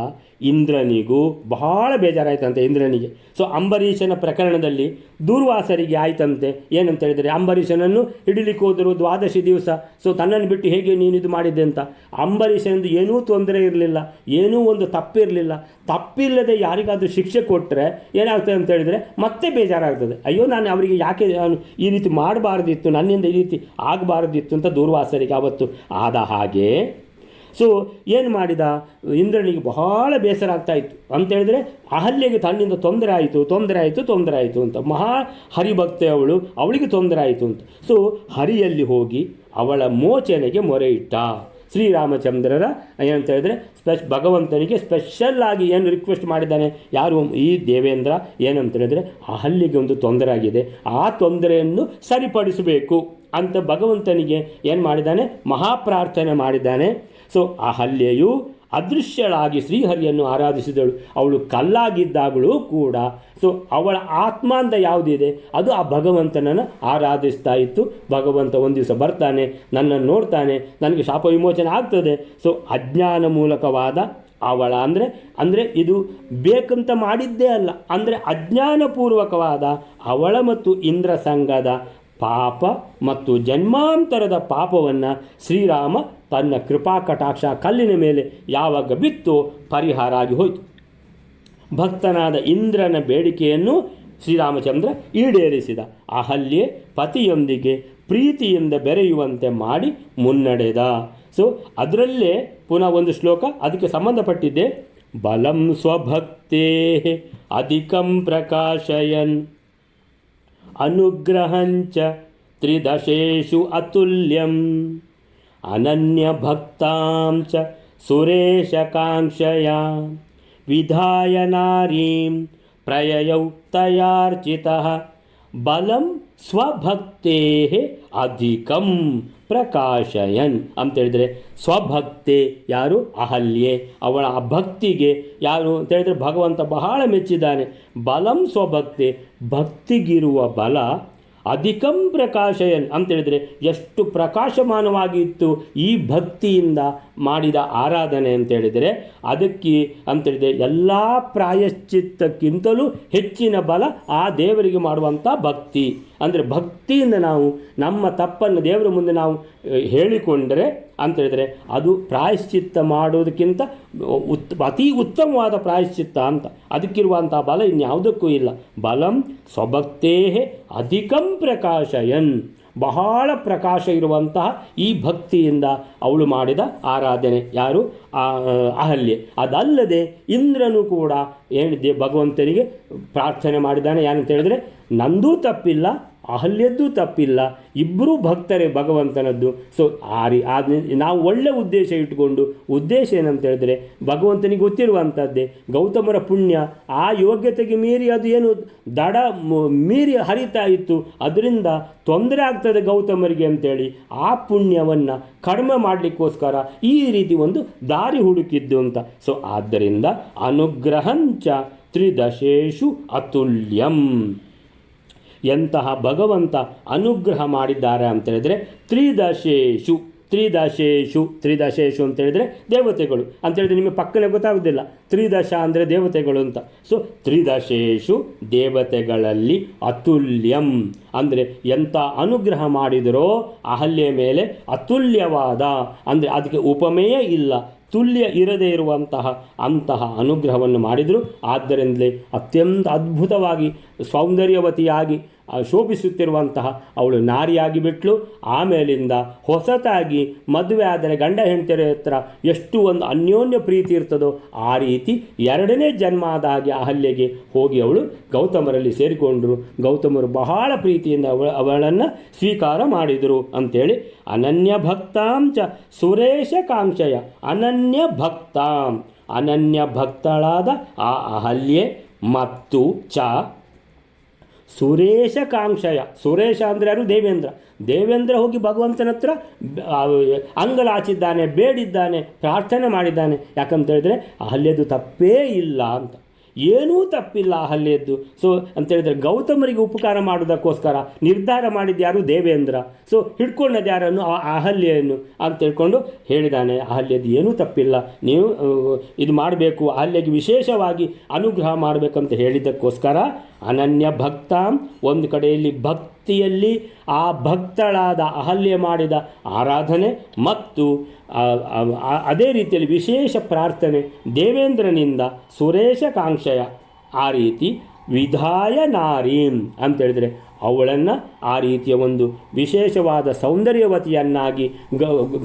ಇಂದ್ರನಿಗೂ ಬಹಳ ಬೇಜಾರಾಯ್ತಂತೆ ಇಂದ್ರನಿಗೆ. ಸೊ ಅಂಬರೀಷನ ಪ್ರಕರಣದಲ್ಲಿ ದೂರ್ವಾಸರಿಗೆ ಆಯ್ತಂತೆ. ಏನಂತ ಹೇಳಿದರೆ, ಅಂಬರೀಷನನ್ನು ಹಿಡಿಲಿಕ್ಕೆ ಹೋದರು 12 ದಿವಸ. ಸೊ ತನ್ನನ್ನು ಬಿಟ್ಟು ಹೇಗೆ ನೀನು ಇದು ಮಾಡಿದ್ದೆ ಅಂತ. ಅಂಬರೀಷನದು ಏನೂ ತೊಂದರೆ ಇರಲಿಲ್ಲ, ಏನೂ ಒಂದು ತಪ್ಪಿರಲಿಲ್ಲ. ತಪ್ಪಿಲ್ಲದೆ ಯಾರಿಗಾದರೂ ಶಿಕ್ಷೆ ಕೊಟ್ಟರೆ ಏನಾಗ್ತದೆ ಅಂತ ಹೇಳಿದರೆ ಮತ್ತೆ ಬೇಜಾರಾಗ್ತದೆ. ಅಯ್ಯೋ, ನಾನು ಅವರಿಗೆ ಯಾಕೆ ನಾನು ಈ ರೀತಿ ಮಾಡಬಾರ್ದಿತ್ತು, ನನ್ನಿಂದ ಈ ರೀತಿ ಆಗಬಾರ್ದಿತ್ತು ಅಂತ ದೂರ್ವಾಸರಿಗೆ ಆವತ್ತು ಆದ ಹಾಗೆ. ಸೊ ಏನು ಮಾಡಿದ, ಇಂದ್ರನಿಗೆ ಬಹಳ ಬೇಸರ ಆಗ್ತಾಯಿತ್ತು. ಅಂತೇಳಿದರೆ ಅಹಲ್ಯೆಗೆ ತನ್ನಿಂದ ತೊಂದರೆ ಆಯಿತು ಅಂತ. ಮಹಾ ಹರಿಭಕ್ತೆ ಅವಳಿಗೆ ತೊಂದರೆ ಆಯಿತು ಅಂತ. ಸೊ ಹರಿಯಲ್ಲಿ ಹೋಗಿ ಅವಳ ಮೋಚನೆಗೆ ಮೊರೆ ಇಟ್ಟ ಶ್ರೀರಾಮಚಂದ್ರರ. ಏನಂತ ಹೇಳಿದ್ರೆ ಭಗವಂತನಿಗೆ ಸ್ಪೆಷಲ್ ಆಗಿ ಏನು ರಿಕ್ವೆಸ್ಟ್ ಮಾಡಿದ್ದಾನೆ, ಯಾರು ಈ ದೇವೇಂದ್ರ, ಏನಂತ ಹೇಳಿದ್ರೆ ಅಹಲ್ಯೆಗೆ ಒಂದು ತೊಂದರೆ ಆಗಿದೆ, ಆ ತೊಂದರೆಯನ್ನು ಸರಿಪಡಿಸಬೇಕು ಅಂತ ಭಗವಂತನಿಗೆ ಏನು ಮಾಡಿದ್ದಾನೆ, ಮಹಾಪ್ರಾರ್ಥನೆ ಮಾಡಿದ್ದಾನೆ. ಸೊ ಅಹಲ್ಯೆಯು ಅದೃಶ್ಯಳಾಗಿ ಶ್ರೀಹರಿಯನ್ನು ಆರಾಧಿಸಿದಳು. ಅವಳು ಕಲ್ಲಾಗಿದ್ದಾಗಲೂ ಕೂಡ ಸೊ ಅವಳ ಆತ್ಮ ಅಂತ ಯಾವುದಿದೆ ಅದು ಆ ಭಗವಂತನನ್ನು ಆರಾಧಿಸ್ತಾ ಇತ್ತು. ಭಗವಂತ ಒಂದು ದಿವಸ ಬರ್ತಾನೆ, ನನ್ನನ್ನು ನೋಡ್ತಾನೆ, ನನಗೆ ಶಾಪ ವಿಮೋಚನೆ ಆಗ್ತದೆ. ಸೊ ಅಜ್ಞಾನ ಮೂಲಕವಾದ ಅವಳ ಅಂದರೆ ಇದು ಬೇಕಂತ ಮಾಡಿದ್ದೇ ಅಲ್ಲ, ಅಂದರೆ ಅಜ್ಞಾನಪೂರ್ವಕವಾದ ಅವಳ ಮತ್ತು ಇಂದ್ರ ಸಂಘದ ಪಾಪ ಮತ್ತು ಜನ್ಮಾಂತರದ ಪಾಪವನ್ನು ಶ್ರೀರಾಮ ತನ್ನ ಕೃಪಾ ಕಟಾಕ್ಷ ಕಲ್ಲಿನ ಮೇಲೆ ಯಾವಾಗ ಬಿತ್ತೋ ಪರಿಹಾರ ಆಗಿ ಹೋಯಿತು. ಭಕ್ತನಾದ ಇಂದ್ರನ ಬೇಡಿಕೆಯನ್ನು ಶ್ರೀರಾಮಚಂದ್ರ ಈಡೇರಿಸಿದ. ಅಹಲ್ಯೆ ಪತಿಯೊಂದಿಗೆ ಪ್ರೀತಿಯಿಂದ ಬೆರೆಯುವಂತೆ ಮಾಡಿ ಮುನ್ನಡೆದ. ಸೊ ಅದರಲ್ಲೇ ಪುನಃ ಒಂದು ಶ್ಲೋಕ ಅದಕ್ಕೆ ಸಂಬಂಧಪಟ್ಟಿದ್ದೆ. ಬಲಂ ಸ್ವಭಕ್ತೇ ಅಧಿಕಂ ಪ್ರಕಾಶಯನ್ ಅನುಗ್ರಹಂಚ ತ್ರಿದಶೇಷು ಅತುಲ್ಯಂ ಅನನ್ಯ ಭಕ್ತಾಂಚ ಸುರೇಶಕಾಂಕ್ಷಯ ವಿಧಾಯ ನಾರೀಂ ಪ್ರಯಯೌ ತಯಾರ್ಚಿತಃ ಬಲಂ ಸ್ವಭಕ್ತೇ ಅಧಿಕಂ ಪ್ರಕಾಶಯನ್ ಅಂತೇಳಿದರೆ ಸ್ವಭಕ್ತೆ ಯಾರು, ಅಹಲ್ಯೆ. ಅವಳ ಆ ಭಕ್ತಿಗೆ ಯಾರು ಅಂತೇಳಿದರೆ ಭಗವಂತ ಬಹಳ ಮೆಚ್ಚಿದ್ದಾನೆ. ಬಲಂ ಸ್ವಭಕ್ತೆ, ಭಕ್ತಿಗಿರುವ ಬಲ. ಅಧಿಕಂ ಪ್ರಕಾಶಯನ್ ಅಂತೇಳಿದರೆ ಎಷ್ಟು ಪ್ರಕಾಶಮಾನವಾಗಿತ್ತು ಈ ಭಕ್ತಿಯಿಂದ ಮಾಡಿದ ಆರಾಧನೆ ಅಂತೇಳಿದರೆ, ಅದಕ್ಕೆ ಅಂತೇಳಿದರೆ ಎಲ್ಲ ಪ್ರಾಯಶ್ಚಿತ್ತಕ್ಕಿಂತಲೂ ಹೆಚ್ಚಿನ ಬಲ ಆ ದೇವರಿಗೆ ಮಾಡುವಂಥ ಭಕ್ತಿ. ಅಂದರೆ ಭಕ್ತಿಯಿಂದ ನಾವು ನಮ್ಮ ತಪ್ಪನ್ನು ದೇವರ ಮುಂದೆ ನಾವು ಹೇಳಿಕೊಂಡರೆ ಅಂತೇಳಿದರೆ ಅದು ಪ್ರಾಯಶ್ಚಿತ್ತ ಮಾಡೋದಕ್ಕಿಂತ ಅತಿ ಉತ್ತಮವಾದ ಪ್ರಾಯಶ್ಚಿತ್ತ ಅಂತ. ಅದಕ್ಕಿರುವಂಥ ಬಲ ಇನ್ಯಾವುದಕ್ಕೂ ಇಲ್ಲ. ಬಲಂ ಸ್ವಭಕ್ತೇ ಅಧಿಕಂ ಪ್ರಕಾಶಯನ್, ಬಹಳ ಪ್ರಕಾಶ ಇರುವಂತಹ ಈ ಭಕ್ತಿಯಿಂದ ಅವಳು ಮಾಡಿದ ಆರಾಧನೆ ಯಾರು, ಅಹಲ್ಯೆ. ಅದಲ್ಲದೆ ಇಂದ್ರನು ಕೂಡ ಏನಿದೆ ಭಗವಂತನಿಗೆ ಪ್ರಾರ್ಥನೆ ಮಾಡಿದ್ದಾನೆ. ಏನಂತ ಹೇಳಿದರೆ, ನಂದೂ ತಪ್ಪಿಲ್ಲ, ಅಹಲ್ಯದ್ದು ತಪ್ಪಿಲ್ಲ, ಇಬ್ಬರೂ ಭಕ್ತರೇ ಭಗವಂತನದ್ದು. ಸೊ ನಾವು ಒಳ್ಳೆ ಉದ್ದೇಶ ಇಟ್ಟುಕೊಂಡು, ಉದ್ದೇಶ ಏನಂತ ಹೇಳಿದ್ರೆ ಭಗವಂತನಿಗೆ ಗೊತ್ತಿರುವಂಥದ್ದೇ. ಗೌತಮರ ಪುಣ್ಯ ಆ ಯೋಗ್ಯತೆಗೆ ಮೀರಿ ಅದು ಏನು ಮೀರಿ ಹರಿತಾ ಇತ್ತು, ಅದರಿಂದ ತೊಂದರೆ ಆಗ್ತದೆ ಗೌತಮರಿಗೆ ಅಂತೇಳಿ ಆ ಪುಣ್ಯವನ್ನು ಕಡಿಮೆ ಮಾಡಲಿಕ್ಕೋಸ್ಕರ ಈ ರೀತಿ ಒಂದು ದಾರಿ ಹುಡುಕಿದ್ದು ಅಂತ. ಸೊ ಆದ್ದರಿಂದ ಅನುಗ್ರಹಂಚ ತ್ರಿದಶೇಷು ಅತುಲ್ಯಂ. ಎಂತಹ ಭಗವಂತ ಅನುಗ್ರಹ ಮಾಡಿದ್ದಾರೆ ಅಂತೇಳಿದರೆ ತ್ರಿದಶೇಷು ಅಂತೇಳಿದರೆ ದೇವತೆಗಳು ಅಂತೇಳಿದರೆ ನಿಮಗೆ ಪಕ್ಕನೆ ಗೊತ್ತಾಗೋದಿಲ್ಲ. ತ್ರಿದಶ ಅಂದರೆ ದೇವತೆಗಳು ಅಂತ. ಸೊ ತ್ರಿದಶೇಷು ದೇವತೆಗಳಲ್ಲಿ ಅತುಲ್ಯಂ ಅಂದರೆ ಎಂಥ ಅನುಗ್ರಹ ಮಾಡಿದರೋ ಅಹಲ್ಯೆ ಮೇಲೆ, ಅತುಲ್ಯವಾದ ಅಂದರೆ ಅದಕ್ಕೆ ಉಪಮೇಯ ಇಲ್ಲ, ತುಲ್ಯ ಇರದೇ ಇರುವಂತಹ ಅಂತಹ ಅನುಗ್ರಹವನ್ನು ಮಾಡಿದರು. ಆದ್ದರಿಂದಲೇ ಅತ್ಯಂತ ಅದ್ಭುತವಾಗಿ ಸೌಂದರ್ಯವತಿಯಾಗಿ ಶೋಭಿಸುತ್ತಿರುವಂತಹ ಅವಳು ನಾರಿಯಾಗಿ ಬಿಟ್ಲು. ಆಮೇಲಿಂದ ಹೊಸತಾಗಿ ಮದುವೆ ಆದರೆ ಗಂಡ ಹೆಂಡತಿಯರ ಹತ್ರ ಎಷ್ಟು ಒಂದು ಅನ್ಯೋನ್ಯ ಪ್ರೀತಿ ಇರ್ತದೋ ಆ ರೀತಿ ಎರಡನೇ ಜನ್ಮ ಆದ ಹಾಗೆ ಅಹಲ್ಯೆಗೆ ಹೋಗಿ ಅವಳು ಗೌತಮರಲ್ಲಿ ಸೇರಿಕೊಂಡ್ರು. ಗೌತಮರು ಬಹಳ ಪ್ರೀತಿಯಿಂದ ಅವಳನ್ನು ಸ್ವೀಕಾರ ಮಾಡಿದರು ಅಂತೇಳಿ ಅನನ್ಯ ಭಕ್ತಾಂ ಚ ಸುರೇಶ ಕಾಂಕ್ಷಯ ಅನನ್ಯ ಭಕ್ತಾಂ ಅನನ್ಯ ಭಕ್ತಳಾದ ಆ ಅಹಲ್ಯೆ ಮತ್ತು ಚ ಸುರೇಶ ಕಾಂಕ್ಷಯ ಸುರೇಶ ಅಂದರೆ ಯಾರು? ದೇವೇಂದ್ರ. ದೇವೇಂದ್ರ ಹೋಗಿ ಭಗವಂತನ ಹತ್ರ ಅಂಗಲಾಚಿದ್ದಾನೆ, ಬೇಡಿದ್ದಾನೆ, ಪ್ರಾರ್ಥನೆ ಮಾಡಿದ್ದಾನೆ. ಯಾಕಂತ ಹೇಳಿದ್ರೆ ಅಹಲ್ಯದು ತಪ್ಪೇ ಇಲ್ಲ ಅಂತ, ಏನೂ ತಪ್ಪಿಲ್ಲ ಅಹಲ್ಯದ್ದು. ಸೊ ಅಂತೇಳಿದರೆ ಗೌತಮರಿಗೆ ಉಪಕಾರ ಮಾಡೋದಕ್ಕೋಸ್ಕರ ನಿರ್ಧಾರ ಮಾಡಿದ್ದು ಯಾರು? ದೇವೇಂದ್ರ. ಸೊ ಹಿಡ್ಕೊಂಡದ್ದು ಯಾರನ್ನು? ಆ ಅಹಲ್ಯೆಯನ್ನು ಅಂತ ಹೇಳ್ಕೊಂಡು ಹೇಳಿದ್ದಾನೆ, ಅಹಲ್ಯದ್ದು ಏನೂ ತಪ್ಪಿಲ್ಲ, ನೀವು ಇದು ಮಾಡಬೇಕು, ಅಹಲ್ಯೆಗೆ ವಿಶೇಷವಾಗಿ ಅನುಗ್ರಹ ಮಾಡಬೇಕಂತ ಹೇಳಿದ್ದಕ್ಕೋಸ್ಕರ ಅನನ್ಯ ಭಕ್ತಾಂ, ಒಂದು ಕಡೆಯಲ್ಲಿ ಭಕ್ತಿಯಲ್ಲಿ ಆ ಭಕ್ತಳಾದ ಅಹಲ್ಯೆ ಮಾಡಿದ ಆರಾಧನೆ ಮತ್ತು ಅದೇ ರೀತಿಯಲ್ಲಿ ವಿಶೇಷ ಪ್ರಾರ್ಥನೆ ದೇವೇಂದ್ರನಿಂದ ಸುರೇಶ ಕಾಂಕ್ಷಯ, ಆ ರೀತಿ ವಿಧಾಯ ನಾರೀಂ ಅಂತೇಳಿದರೆ ಅವಳನ್ನು ಆ ರೀತಿಯ ಒಂದು ವಿಶೇಷವಾದ ಸೌಂದರ್ಯವತಿಯನ್ನಾಗಿ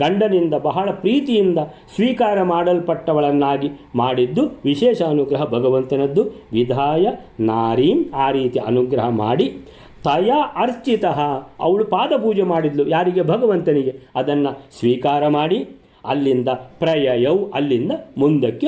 ಗಂಡನಿಂದ ಬಹಳ ಪ್ರೀತಿಯಿಂದ ಸ್ವೀಕಾರ ಮಾಡಲ್ಪಟ್ಟವಳನ್ನಾಗಿ ಮಾಡಿದ್ದು ವಿಶೇಷ ಅನುಗ್ರಹ ಭಗವಂತನದ್ದು. ವಿಧಾಯ ನಾರೀಂ, ಆ ರೀತಿ ಅನುಗ್ರಹ ಮಾಡಿ ತಯ ಅರ್ಚಿತ, ಅವಳು ಪಾದಪೂಜೆ ಮಾಡಿದ್ಲು ಯಾರಿಗೆ? ಭಗವಂತನಿಗೆ. ಅದನ್ನು ಸ್ವೀಕಾರ ಮಾಡಿ ಅಲ್ಲಿಂದ ಪ್ರಯಯೌ, ಅಲ್ಲಿಂದ ಮುಂದಕ್ಕೆ